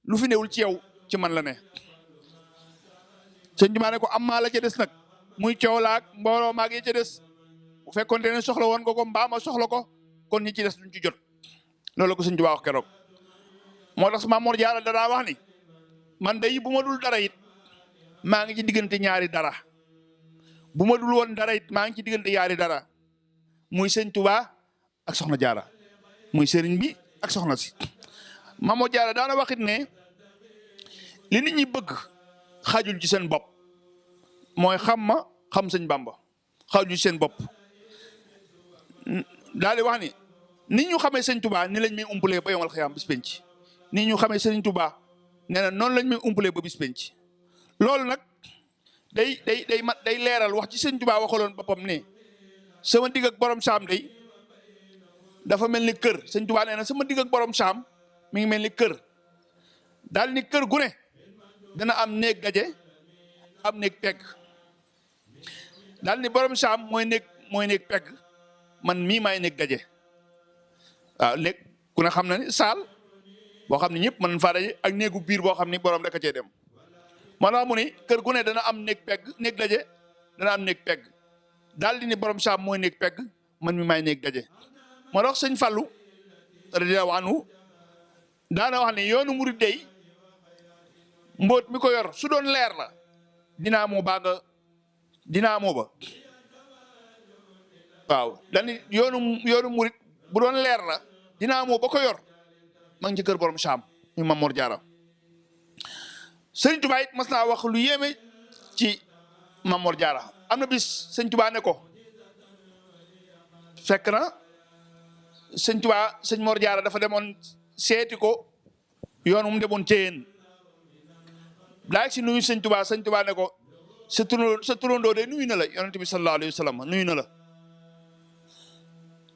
lu fi newul ci yow ci man la ne sëñ Tuubaa ne ko am maa la ca des nag muy coow laak mbooloo maag yi ca des bu fekkoonte ne soxla woon nga ko mbaama soxla ko kon ñi ci des duñ ci jot loolu la ko sëñ Tuubaa wax keroog moo tax Maam Mor Jaara dara wax ni man day bu ma dul dara it maa ngi ci diggante ñaari dara bu ma dul woon dara it maa ngi ci diggante ñaari dara muy sëñ Tuubaa ak soxna Jaara muy sëriñ bi ak soxna si Maam Mor Jaara daana waxit ne li nit ñi bëgg xajul ci seen bopp mooy xam sëñ Bamba xajul ci seen bopp daal di wax ni ñu xamee sëñ Tuubaa ni lañ may umpulee ba yomal xiyaam bis penc ni ñu xamee sëñ Tuubaa nee na noonu lañ may umpulee ba bis penc loolu nag day leeral wax ci sëñ Tuubaa waxaloon boppam ne sama digg ak borom saam day dafa mel ni kër sëñ Tuubaa nee na sama digg ak borom saam mi ngi mel ni kër daal ni kër gu ne dana am néeg daje am néeg pegg daal ni borom saam mooy néeg pegg man mii maay néeg daje waaw néeg ku ne xam na ni saal boo xam ne ñëpp mën faa daje ak néegu biir boo xam ni borom rek a cee dem moo tax mu ni kër gu ne dana am néeg pegg néeg daje dana am néeg pegg daal di ni borom saam mooy néeg pegg man mi maay néeg daje moo tax sëñ Fallu radiyallaahu anhu daana wax ne yoonu murid day mbóot mi ko yor su doon leer la dinaamoo ba waaw dani yoonu murid bu doon leer la dinaamoo ba ko yor ma ngi ci kër borom saam muy Maam Mor Jaara sëñ Tuubaa it mas naa wax lu yéeme ci Maam Mor Jaara am na bis sëñ Tuubaa ne ko fekk na sëñ Tuubaa sëñ Mor Jaara dafa demoon seeti ko yoon mu demoon Ceyeen daa si nuyu sëñ Tuubaa ne ko sa turandoo de nuyu na la yonent bi sallallahu alayhi wa sallam nuyu na la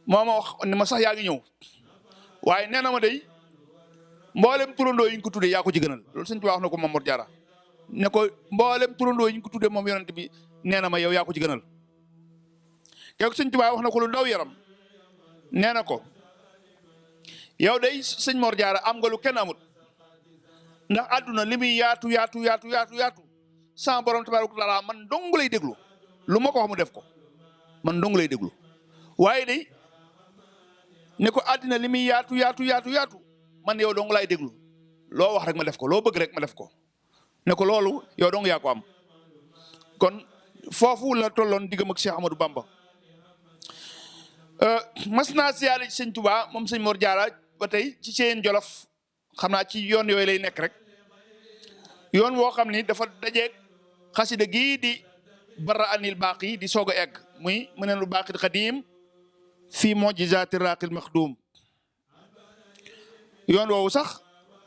moo ma wax ne ma sax yaa ngi ñëw waaye nee na ma day mboolem turandoo yi ñu ko tuddee yaa ko ci gënal loolu sëñ Tuubaa wax na ko Maam Mor Jaara ne ko mboolem turandoo yi ñu ko tuddee moom yonent bi nee na ma yow yaa ko ci gënal keroog sëñ Tuubaa wax na ko lu daw yaram nee na ko yow day sëñ Mor Jaara am nga lu kenn amut ndax àdduna li muy yaatu sama borom tabaaraka wa taala man dong lay déglu lu ma ko wax mu def ko man dong lay déglu waaye day ne ko àddina li muy yaatu man yow dong lay déglu loo wax rek ma def ko loo bëgg rek ma def ko ne ko loolu yow dong yaa ko am kon foofu la tolloon diggam ak Cheikh Ahmadou Bamba mas naa siyaare ci sëñ Tuubaa moom sëñ Mor Jaara ba tey ci seen Jolof xam naa ci yoon yooyu lay nekk rek yoon woo xam ni dafa dajeeg xasida gii di bara anil baaqi di soog a egg muy mëneen lu baaqil xadiim fii mujizaati raaqil maxduum yoon woowu sax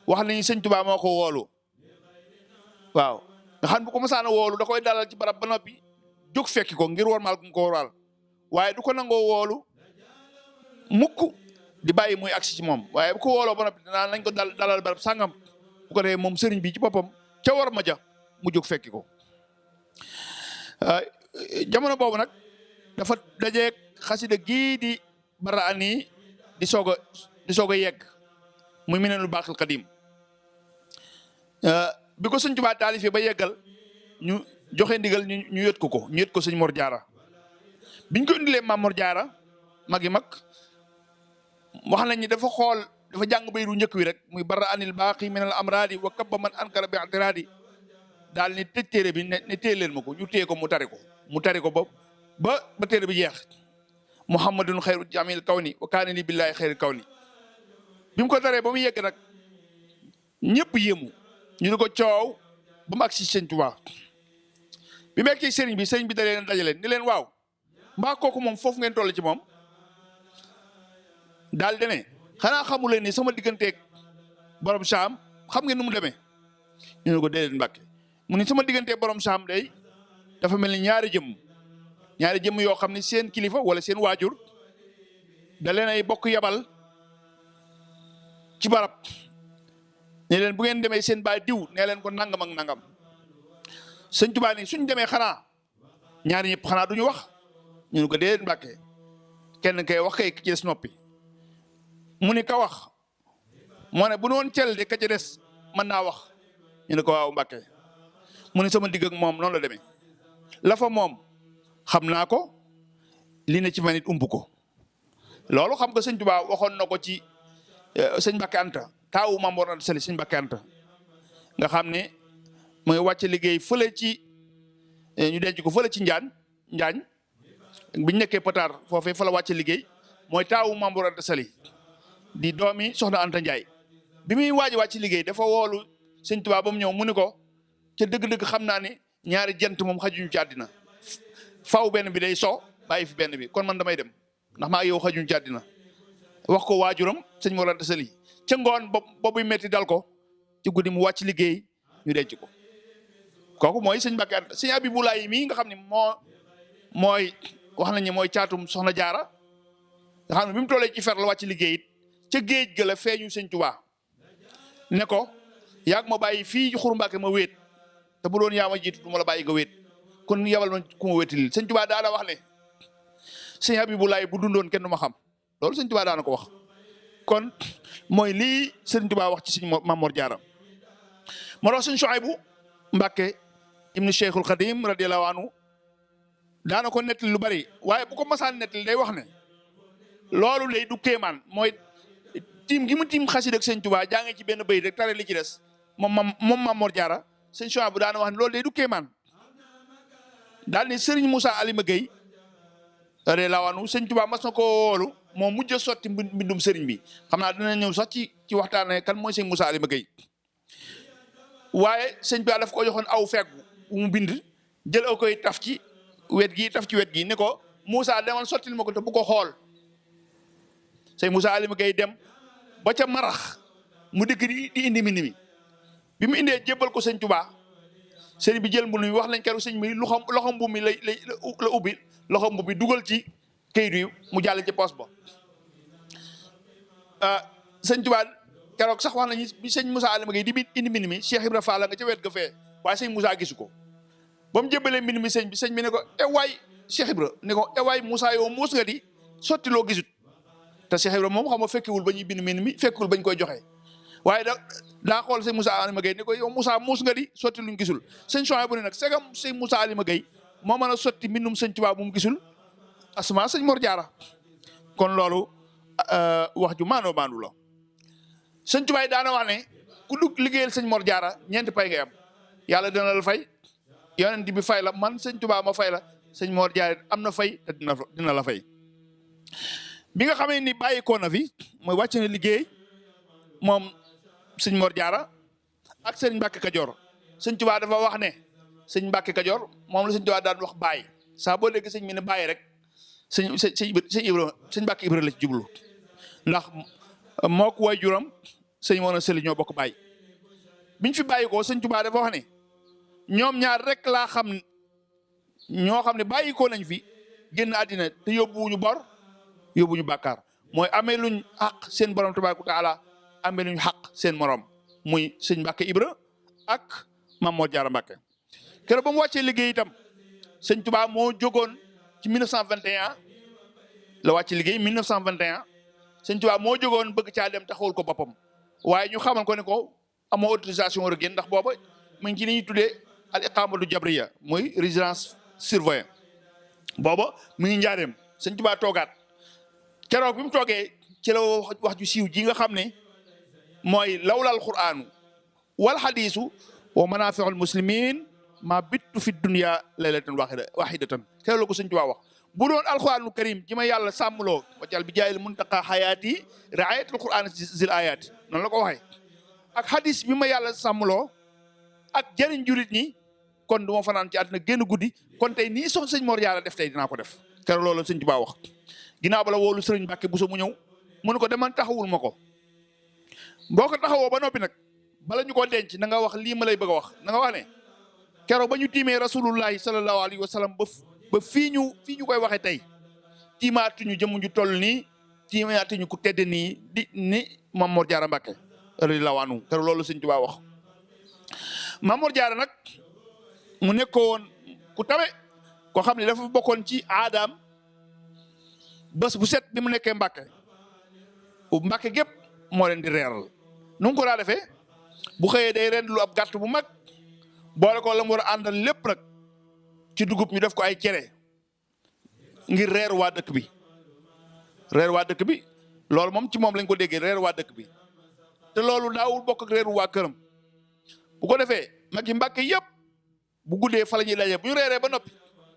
wax nañu sëñ Tuubaa moo ko woolu waaw nga xam bu ko masaana woolu da koy dalal ci barab ba noppi jóg fekki ko ngir wormaal gu ko waral waaye du ko nangoo woolu mukk di bàyyi muy agsi ci moom waaye bu ko wooloo ba noppi danaa nañ ko dalal barab sàngam bu ko defee moom sëriñ bi ci boppam ca war ma ja mu jóg fekki ko jamono boobu nag dafa dajeeg xasida gii di bara ani di soog a yegg muy Minanul Baaqil Qadiim bi ko sëñ Tuubaa taalifee ba yeggal ñu joxe ndigal ñu yët ko ñu yët ko sëñ Mor Jaara biñ ko indilee Maam Mor Jaara mag yi mag wax nañ ni dafa jàng bayru njëkk wi rek muy bara anil baaqi minal amraadi wa kabba man ankara bi i'tiraadi daal ni tëj téere bi ne téye leen ma ko ñu téye ko mu tari ko ba ba téere bi jeex muhammadun xayru jamil kawni wa kaana li billahi xayru kawni bi mu ko daree ba mu yegg nag ñëpp yéemu ñu di ko coow ba mu agsi sëñ Tuubaa bi mu egg ci sëriñ bi da leen dajale ni leen waaw mbaa kooku moom foofu ngeen toll ci moom daal de ne xanaa xamu leen ni sama digganteeg borom saam xam ngeen nu mu demee ñu ne ko déedéet Mbàkke mu ni sama digganteeg borom saam day dafa mel ni ñaari jëmm yoo xam ne seen kilifa wala seen waajur da leen ay bokk yabal ci barab ne leen bu ngeen demee seen baay diw nee leen ko nangam ak nangam sëñ Tuubaa ni suñ demee xanaa ñaari ñëpp xanaa duñu wax ñu ne ko déedéet Mbàkke kenn kay wax kay ki ci des noppi mu ni ka wax moo ne bu noon cel de ka ci des mën naa wax ñu ne ko waaw Mbàkke mu ni sama digg ak moom noonu la demee la fa moom xam naa ko li ne ci man it ump ko loolu xam nga sëñ Tuubaa waxoon na ko ci sëñ Mbàkke Anta taawu Maam Mor Anta Sali sëñ Mbàkke Anta nga xam ne mooy wàcce liggéey fële ci ñu denc ko fële ci Njaañ biñ nekkee Pataar foofee fa la wàcce liggéey mooy taawu Maam Mor Anta Sali di doomi soxna Anta Njaay bi muy waaj wàcc liggéey dafa woolu sëñ Tuubaa ba mu ñëw mu ni ko ca dëgg-dëgg xam naa ne ñaari jant moom xajuñu ci àddina faw benn bi day so bàyyi fi benn bi kon man damay dem ndax maa yow xajuñu ci àddina wax ko waajuram sëñ Mor Anta Sali ca ngoon boobuy metti dal ko ci guddi mu wàcc liggéey ñu denc ko kooku mooy sëñ Mbàkke Anta sëñ Abibulaay mii nga xam ne mooy wax nañu mooy caatum soxna jaara nga xam ne bi mu tollee ci fer la wàcc liggéey it ca géej ga la feeñu sëñ Tuubaa ne ko yaag ma bàyyi fii Xuru Mbàkke ma wéet te bu doon yaa ma jiitu du ma la bàyyi nga wéet kon yabal ma ku ma wéetalil sëñ Tuubaa daana wax ne sëñ Abibulaay bu dundoon kenn du ma xam loolu sëñ Tuubaa daana ko wax kon mooy lii sëñ Tuubaa wax ci sëñ Maam Mor Jaara moo tax sëñ Suhaybu Mbàkke ibnu Cheikhul Xadim radiyallahu anhu daana ko nettali lu bari waaye bu ko masaan nettali day wax ne loolu lay du kéemaan mooy tiim gi mu tiim xasida ak sëñ Tuubaa jaa ngi ci benn bayit rek tare li ci des moom Maam Mor Jaara sëñ Suhaybu daana wax ne loolu day du kéemaan daal ni Sëriñ Moussa Alima Gueye radiyallahu anhu sëñ Tuubaa mas na ko woolu moo mujj a sotti mbindum sëriñ bi xam naa dina ñëw sax ci waxtaane kan mooy sëñ Moussa Alima Gueye waaye sëñ Tuubaa daf ko joxoon aw feggu mu bind jël a koy taf ci wet gi ni ko Moussa demal sottil ma ko te bu ko xool sëñ Moussa Alima Gueye dem ba ca marax mu dikk di indi mbind mi bi mu indee jébbal ko sëñ Tuubaa sëriñ bi jël mbind mi wax lañ keroog sëñ bi loxo mbubb mi la ubbi loxo mbubb bi dugal ci kayit yi mu jàll ci poos ba sëñ Tuubaa keroog sax wax nañu bi sëñ Moussa Alima Gueye di indi mbind mi Cheikh Ibra Fall nga ca wet ga fee waaye sëñ Moussa gisu ko ba mu jébbalee mbind mi sëñ bi ne ko waay Cheikh Ibra ne ko waay Moussa yow muus nga di sotti loo gisut te Cheikh Ibra moom xam nga fekkiwul ba ñuy bind mbind mi fekkiwul bañ koy joxe waaye daa xool sëñ Moussa Alima Gueye ne ko yow Moussa muus nga di sotti luñ gisul sëñ Suhaybu ne nag segam sëñ Moussa Alima Gueye moo mën a sotti mbindum sëñ Tuubaa bu mu gisul asma sëñ Mor Jaara kon loolu wax ju maanoo maandu la sëñ Tuubaa daana wax ne ku dugg liggéeyal sëñ Mor Jaara ñeenti pay ngay am yàlla dina la fay yonent bi fay la man sëñ Tuubaa ma fay la sëñ Mor Jaara am na fay te dina la fay bi nga xamee ni bàyyi ko na fi mooy wàcc na liggéey moom sëñ Mor Jaara ak sëñ Mbàkke Kajoor sëñ Tuubaa dafa wax ne sëñ Mbàkke Kajoor moom la sëñ Tuubaa daan wax bàyyi saa boo dégg sëñ mi ne bàyyi rek sëñ Mbàkke Ibra la ci jublu ndax moo ko waajuram sëñ Mor Anta Sali ñoo bokk bàyyi biñ fi bàyyi ko sëñ Tuubaa dafa wax ne ñoom ñaar rek laa xam ñoo xam ne bàyyi ko nañ fi génn àddina te yóbbuwuñu bor yóbbuñu bàkkaar mooy amee luñ xaq seen borom tabaaraka wa taala amee luñ xaq seen morom muy sëñ Mbàkke Ibra ak Maam Mor Jaara Mbàkke keroog ba mu wàccee liggéey itam sëñ Tuubaa moo jógoon ci 1921 la wàcce liggéey 1921 sëñ Tuubaa moo jógoon bëgg caa dem taxawul ko boppam waaye ñu xamal ko ne ko amoo autorisation war a génn ndax booba mu ngi ci li ñuy tuddee al iqamatu jabriya mooy résidence surveillée booba mu ngi njaareem sëñ Tuubaa toogaat keroog bi mu toogee ci la wax ju siiw ji nga xam ne mooy lawlal quraanu wal hadiisu wa manaafi'ul muslimin ma bittu fi dunya laylatan wahidatan keroog la ko sëñ Tuubaa wax bu doon alxuraanul karim ji ma yàlla sàmmloo wajal bi jaayil muntaqa xayaati raayatul quran zil ayaati noonu la ko waxee ak hadis bi ma yàlla sàmmloo ak jëriñ julit ñi kon du ma fanaan ci àddina génn guddi kon tey nii sox sëñ Mor Jaara def tey dinaa ko def keroog loolu sëñ Tuubaa wax ginnaaw ba la woolu sëriñ Mbàkke Buso mu ñëw mu ne ko deman taxawul ma ko boo ko taxawoo ba noppi nag bala ñu ko denc na nga wax lii ma lay bëgg a wax na nga wax ne keroog ba ñu tiimee rasulullahi sallallahu alayhi wa sallam ba fii ñu koy waxee tey tiimaatuñu jëmm ju toll nii tiimaatuñu ku tedd nii di ni Mame Mor Diarra Mbacké radiyallahu anhu keroog loolu sëñ Tuubaa wax Mame Mor Diarra nag mu nekkoon ku tawe koo xam ne dafa bokkoon ci aadaam bés bu set bi mu nekkee Mbacké gépp moo leen di reeral nu mu ko daa defee bu xëyee day rend lu ab gàtt bu mag boole ko la mu war a àndal lépp nag ci dugub ñu def ko ay cere ngir reer waa dëkk bi loolu moom ci moom lañ ko déggee reer waa dëkk bi te loolu daawul bokk ak reeru waa këram bu ko defee mag yi Mbàkke yëpp bu guddee fa la ñuy daje bu ñu reeree ba noppi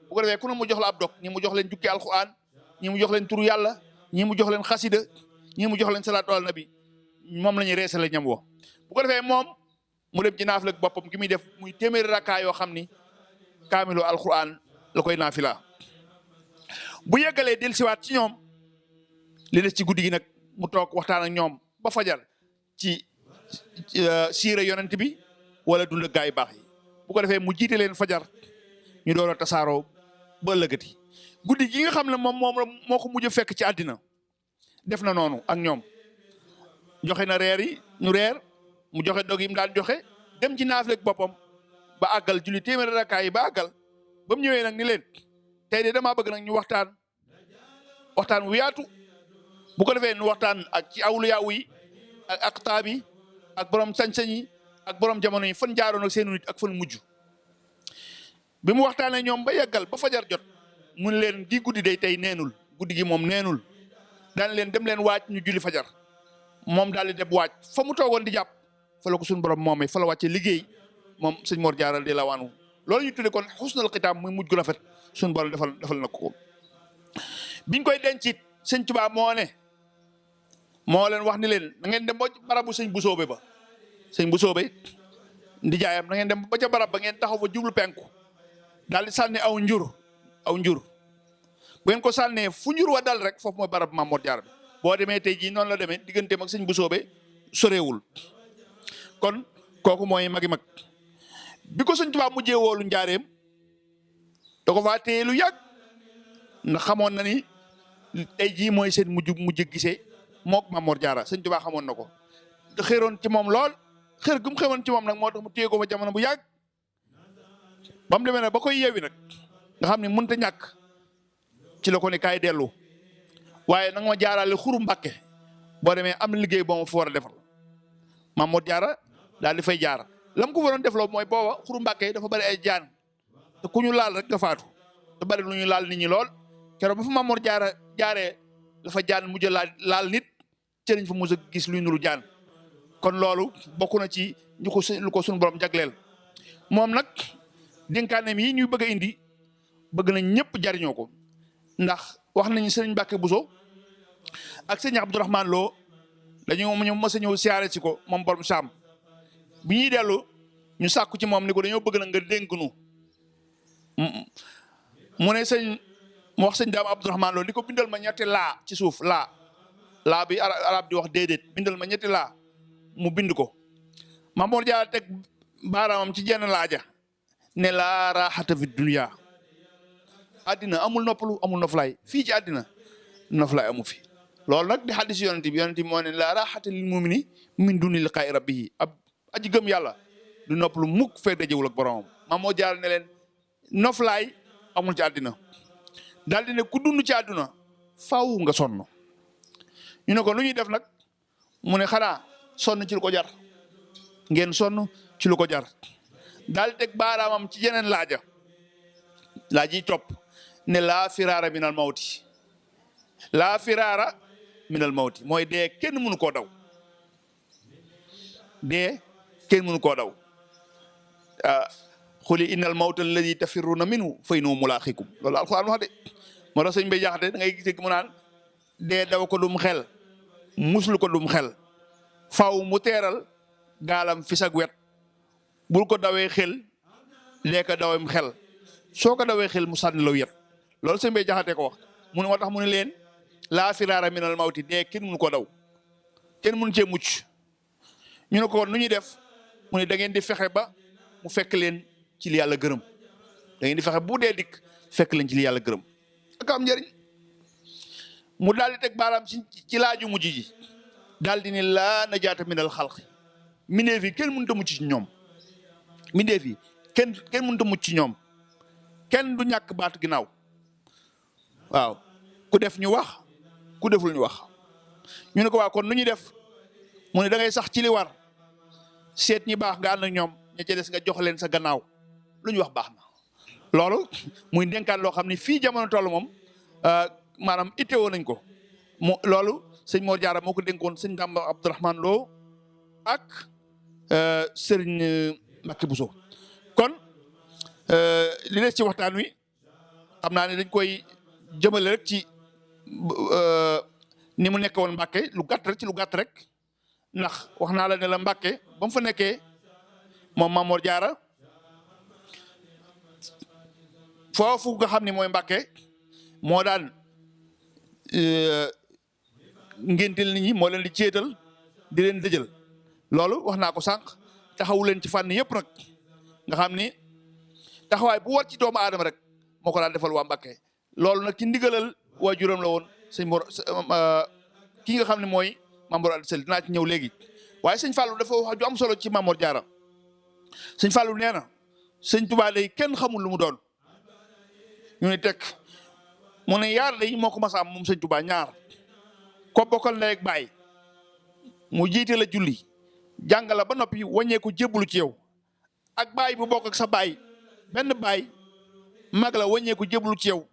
bu ko defee ku ne mu jox la ab dog ñi mu jox leen jukki alxuraan ñi mu jox leen turu yàlla ñi mu jox leen xasida ñi mu jox leen salaatu ala nabi moom la ñuy reesale ñam wo bu ko defee moom mu dem ci naafila ak boppam ki muy def muy téeméeri rakkaa yoo xam ni kaamilu alxuraan la koy naafila bu yeggalee dellusiwaat ci ñoom li des ci guddi gi nag mu toog waxtaan ak ñoom ba fajar ci siira yonent bi wala dund ak gaa yu baax yi bu ko defee mu jiite leen fajar ñu door a tasaaroo ba ëllëgati guddi gi nga xam ne moom moo ko mujj fekk ci àddina def na noonu ak ñoom joxe na reer yi ñu reer mu joxe dog yi mu daan joxe dem ci naafila ak boppam ba àggal julli téeméeri rakkaa yi ba àggal ba mu ñëwee nag ni leen tey de damaa bëgg nag ñu waxtaan wu yaatu bu ko defee ñu waxtaan ak ci awliyaawu yi ak aqtaab yi ak borom sañ-sañ yi ak borom jamono yi fan jaaroon ak seenu nit ak fan mujj bi mu waxtaanee ñoom ba yeggal ba fajar jot mu ne leen gi guddi day tey neenul guddi gi moom neenul daan leen dem leen waaj ñu julli fajar moom daal di dem waaj fa mu toogoon di jàpp fa la ko suñu borom moomee fa la wàccee liggéey moom sëñ Mor Diarra di la waanu loolu ñu tuddee kon xusnal xitaam muy mujj gu rafet suñu borom defal na ko biñ koy dencit sëñ Tuubaa moo leen wax ni leen da ngeen dem ba barabu sëñ Busoobe ba sëñ Busoobe ndi jaayam da ngeen dem ba ca barab ba ngeen taxaw fa jublu penku daal di sànni aw njur bu ngeen ko sànnee fu njur wa dal rek foofu mooy barab Mame Mor Diarra bi boo demee tey jii noonu la demee digganteem ak sëñ Busoobe soreewul kon kooku mooy magi mag bi ko sëñ Tuubaa mujjee woolu njaareem da ko faa téye lu yàgg ndax xamoon na ni tey jii mooy seen mujj gisee mook Mame Mor Diarra sëñ Tuubaa xamoon na ko te xëroon ci moom lool xër gu mu xëroon ci moom nag moo tax mu téye ko fa jamono bu yàgg ba mu demee nag ba koy yeewi nag nga xam ne mënut a ñàkk ci la ko ne kaay dellu waaye nanga ma jaarale xuru Mbàkke boo demee am na liggéey boo ma fa war a defal Mame Mor Diarra daal di fay jaar lam ko waroon defloo mooy booba xuru Mbàkke dafa bari ay jaan te ku ñu laal rek nga faatu te bari lu ñu laal nit ñi lool keroog ba fa Mame Mor Diarra jaaree dafa jaan mujj laal nit ci lañ fa mos a gis luy nuru jaan kon loolu bokk na ci lu ko suñu borom jagleel moom nag dénkaaneem yi ñuy bëgg a indi bëgg nañ ñëpp jariñoo ko ndax wax nañu sëriñ Mbàkke Buso ak sëriñ Abdourahmane Lo dañoo mës a ñëw siyaare si ko moom borom saam bi ñuy dellu ñu sàkku ci moom ni ko dañoo bëgg na nga dénk nu mu ne mu wax sëñ daam Abdourahmane Lo ni ko bindal ma ñetti laa ci suuf laa bi arab di wax déedéet bindal ma ñetti laa mu bind ko Mame Mor Diarra teg baaraamam ci jenn laaja ne laa raaxata fi dunya àddina amul noppalu amul noflaay fii ci àddina noflaay amu fi loolu nag di xaddis yonent bi moo ne laa raaxata lil mumini min duni liqaa'i rabbihi ab aji gëm yàlla du noppalu mukk fekk dajewul ak boromam Mame Mor Diarra ne leen noflaay amul ci àddina daal di ne ku dund ci àdduna faaw nga sonn ñu ne ko lu ñuy def nag mu ne xanaa sonn ci lu ko jar ngeen sonn ci lu ko jar daal di teg baaraamam ci yeneen laaj yi topp ne laa firaara minal mawti laa firaara minal mawti mooy dee kenn mënu koo daw dee kenn mënu koo daw xuli innal mawta alladi tafirruuna minhu fa innahu mulaaqikum loolu alxuraan wax de moo tax sëñ Bay Jaxate da ngay gis mu naan dee daw ko dum xel muslu ko dum xel faw mu teeral gaalam fi sag wet bul ko dawee xel lee ko dawem xel soo ko dawee xel mu sànni law yet loolu sëñ Bay Jaxate ko wax mu ne moo tax mu ne leen laa firaara minal mawti dee kenn mënu ko daw kenn mënu cee mucc ñu ne ko woon nu ñuy def mu ne da ngeen di fexe ba mu fekk leen ci li yàlla gërëm da ngeen di fexe bu dee dikk fekk leen ci li yàlla gërëm ak am njëriñ mu daal di teg baaraam ci laaju mujj ji daal di ne laa najaata minal xalq mindeef yi kenn mënut a mucc ci ñoom mindeef yi kenn mënut a mucc ci ñoom kenn du ñàkk baatu ginnaaw waaw ku def ñu wax ku deful ñu wax ñu ne ko waa kon nu ñuy def mu ne da ngay sax ci li war seet ñi baax nga ànd ak ñoom ña ca des nga jox leen sa gannaaw lu ñu wax baax na loolu muy dénkaan loo xam ne fii jamono toll moom maanaam itteewoo nañ ko mu loolu sëñ Mor Diarra moo ko dénkoon sëñ Damba Abdourahmane Lo ak sëriñ Mbacké Bousso kon li des ci waxtaan wi xam naa ne dañ koy jëmale rek ci ni mu nekk woon Mbacké lu gàtt rek ci lu gàtt rek ndax wax naa la ne la Mbacké ba mu fa nekkee moom Mame Mor Diarra foofu nga xam ne mooy Mbacké moo daan ngéntel nit ñi moo leen di céetal di leen dëjël loolu wax naa ko sànq taxawu leen ci fànn yëpp nag nga xam ni taxawaay bu war ci doomu aadama rek moo ko daan defal waa Mbacké loolu nag ci ndigalal waajuram la woon sëñ Mor kii nga xam ne mooy Mame Mor Anta Sali dinaa ci ñëw léegi waaye sëñ Fallou dafa wax ju am solo ci Mame Mor Diarra sëñ Fallou nee na sëñ Touba day kenn xamul lu mu doon ñu ne teg mu ne yaar day moo ko mas a am moom sëñ Touba ñaar ko bokkal ndey ak baay mu jiite la julli jàngala ba noppi wàññeeku jébbalu ci yow ak baay bu bokk ak sa baay benn baay mag la wàññeeku jébbalu ci yow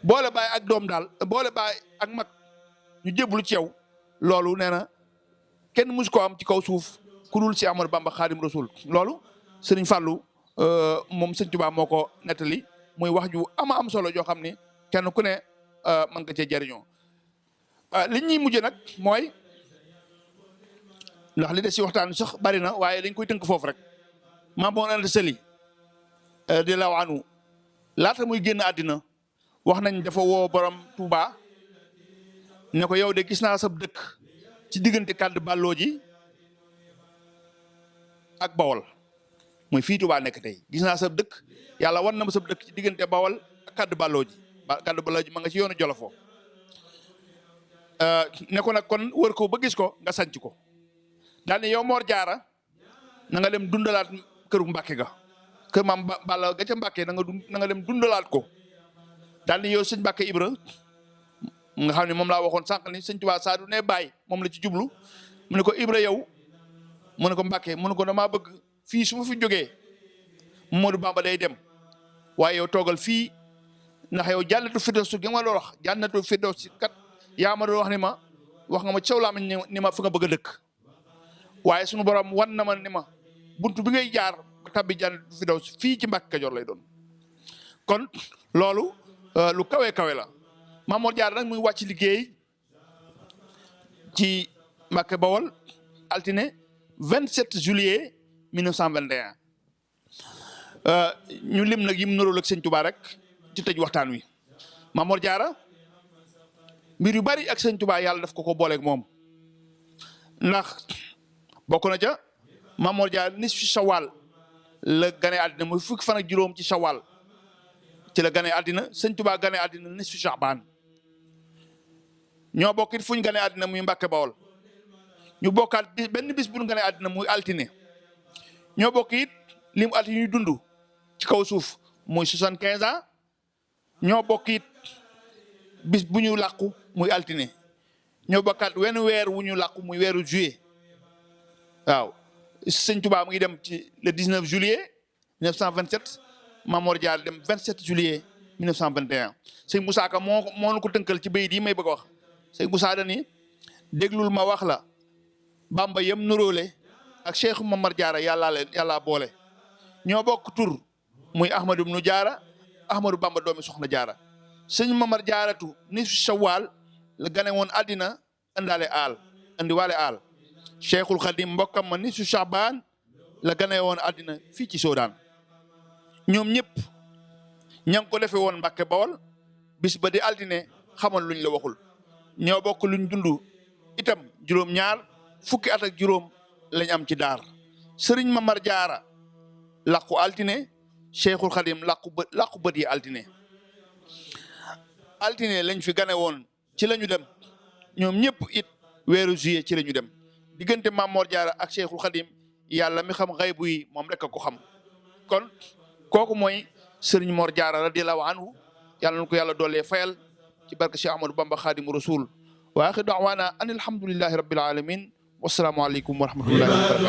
boole baay ak doom daal boole baay ak mag ñu jébbalu ci yow loolu nee na kenn mus ko am ci kaw suuf ku dul si Amadou Bamba Xaadim Rasul loolu sëriñ Fallou moom sëñ Touba moo ko nettali muy wax ju ama am solo joo xam ni kenn ku ne mën nga cee jariñoo li ñuy mujj nag mooy ndax li des si waxtaan sax bari na waaye dañ koy tënk foofu rek Mame Mor Anta Sali di law anu laata muy génn àddina wax nañ dafa woo borom Touba ne ko yow de gis naa sab dëkk ci diggante kàddu bàlloo ji ak Bawol muy fii Touba nekk tey gis naa sab dëkk yàlla wan na ma sab dëkk ci diggante Bawol ak kàddu bàlloo ji kàddu bàlloo ji ma nga ci yoonu Jolofoo ne ko nag kon wër ko ba gis ko nga sanc ko daal ne yow Mor Diarra na nga dem dundalaat këru Mbacké ga kër maam Balla ga ca Mbacké na nga dem dundalaat ko daal ne yow sëñ Mbacké Ibra nga xam ne moom laa waxoon sànq ni sëñ Tuubaa saa du ne bàyyi moom la ci jublu mu ne ko Ibra yow mu ne ko Mbacké mu ne ko damaa bëgg fii su ma fi jógee Modou Bamba day dem waaye yow toogal fii ndax yow jànnatu firdaws gi ma la wax jànnatu firdaws kat yaa ma doon wax ni ma wax nga ma caw laa ma ni ma fi nga bëgg a dëkk waaye sunu borom wan na ma ni ma buntu bi ngay jaar ba tabbi jànnatu firdaws fii ci Mbacké Kajoor lay doon kon loolu lu kawe kawe la Mame Mor Diarra nag muy wàcc liggéey ci Mbacké Bawol altine 27 juillet 1921 ñu lim nag yim nuróol ak sëñ Touba rek ci tëj waxtaan wi Mame Mor Diarra mbir yu bari ak sëñ Touba yàlla daf ko booleeg moom ndax bokk na ca Mame Mor Diarra nisfu Shawwal la gane àddina muy fukki fan ak juróom ci Shawwal ci la gane àddina sëñ Touba gane àddina nisfu Sha'ban ñoo bokk it fu ñu gane àddina muy Mbacké Bawol ñu bokkaat benn bis bu ñu gane àddina muy altine ñoo bokk it limu at yi ñuy dund ci kaw suuf muy 75 ans ñoo bokk it bis bu ñu làqu muy altine ñoo bokkaat wenn weer wu ñu làqu muy weeru juillet waaw sëñ Touba mu ngi dem ci le 19 juillet 1927 Mame Mor Diarra dem 27 juillet 1921 sëñ Moussa Ka moo nu ko tënkal ci bayit yi may bëgg a wax sëñ Moussa dani déglul ma wax la Bamba yem nuróole ak Cheikh Mame Mor Diarra yàllaa boole ñoo bokk tur muy Ahmadou ibnu Diarra Ahmadou Bamba doomi Soxna Diarra sëñ Mamar Jaaratu nisfu Shawwal la gane woon àddina andiwaale aal Cheikhul Khadim mbokkam ma nisfu Shaaban la gane woon àddina fii ci Soodaan ñoom ñëpp ña ngi ko defee woon Mbàkke Bawol bis ba di altine xamal luñ la waxul ñoo bokk luñ dund itam juróom-ñaar fukki at ak juróom lañ am ci daar sëriñ Mamar Jaara làqu altine Cheikhul Khadim làqu bët yi altine lañ fi gane woon ci la ñu dem ñoom ñëpp it weeru juillet ci la ñu dem diggante Maam Mor Jaara ak Cheikhul Khadim yàlla mi xam xaybu yi moom rek a ko xam kon kooku mooy sëriñ Mor Jaara radiyallahu anhu yàlla na ko yàlla doolee fayal ci barke Cheikh Ahmadou Bamba Khadimu Rasul wa axiru da'waana an alhamdulillahi rabbil alamin wassalaamu aleykum wa rahmatullahi wa barakatuh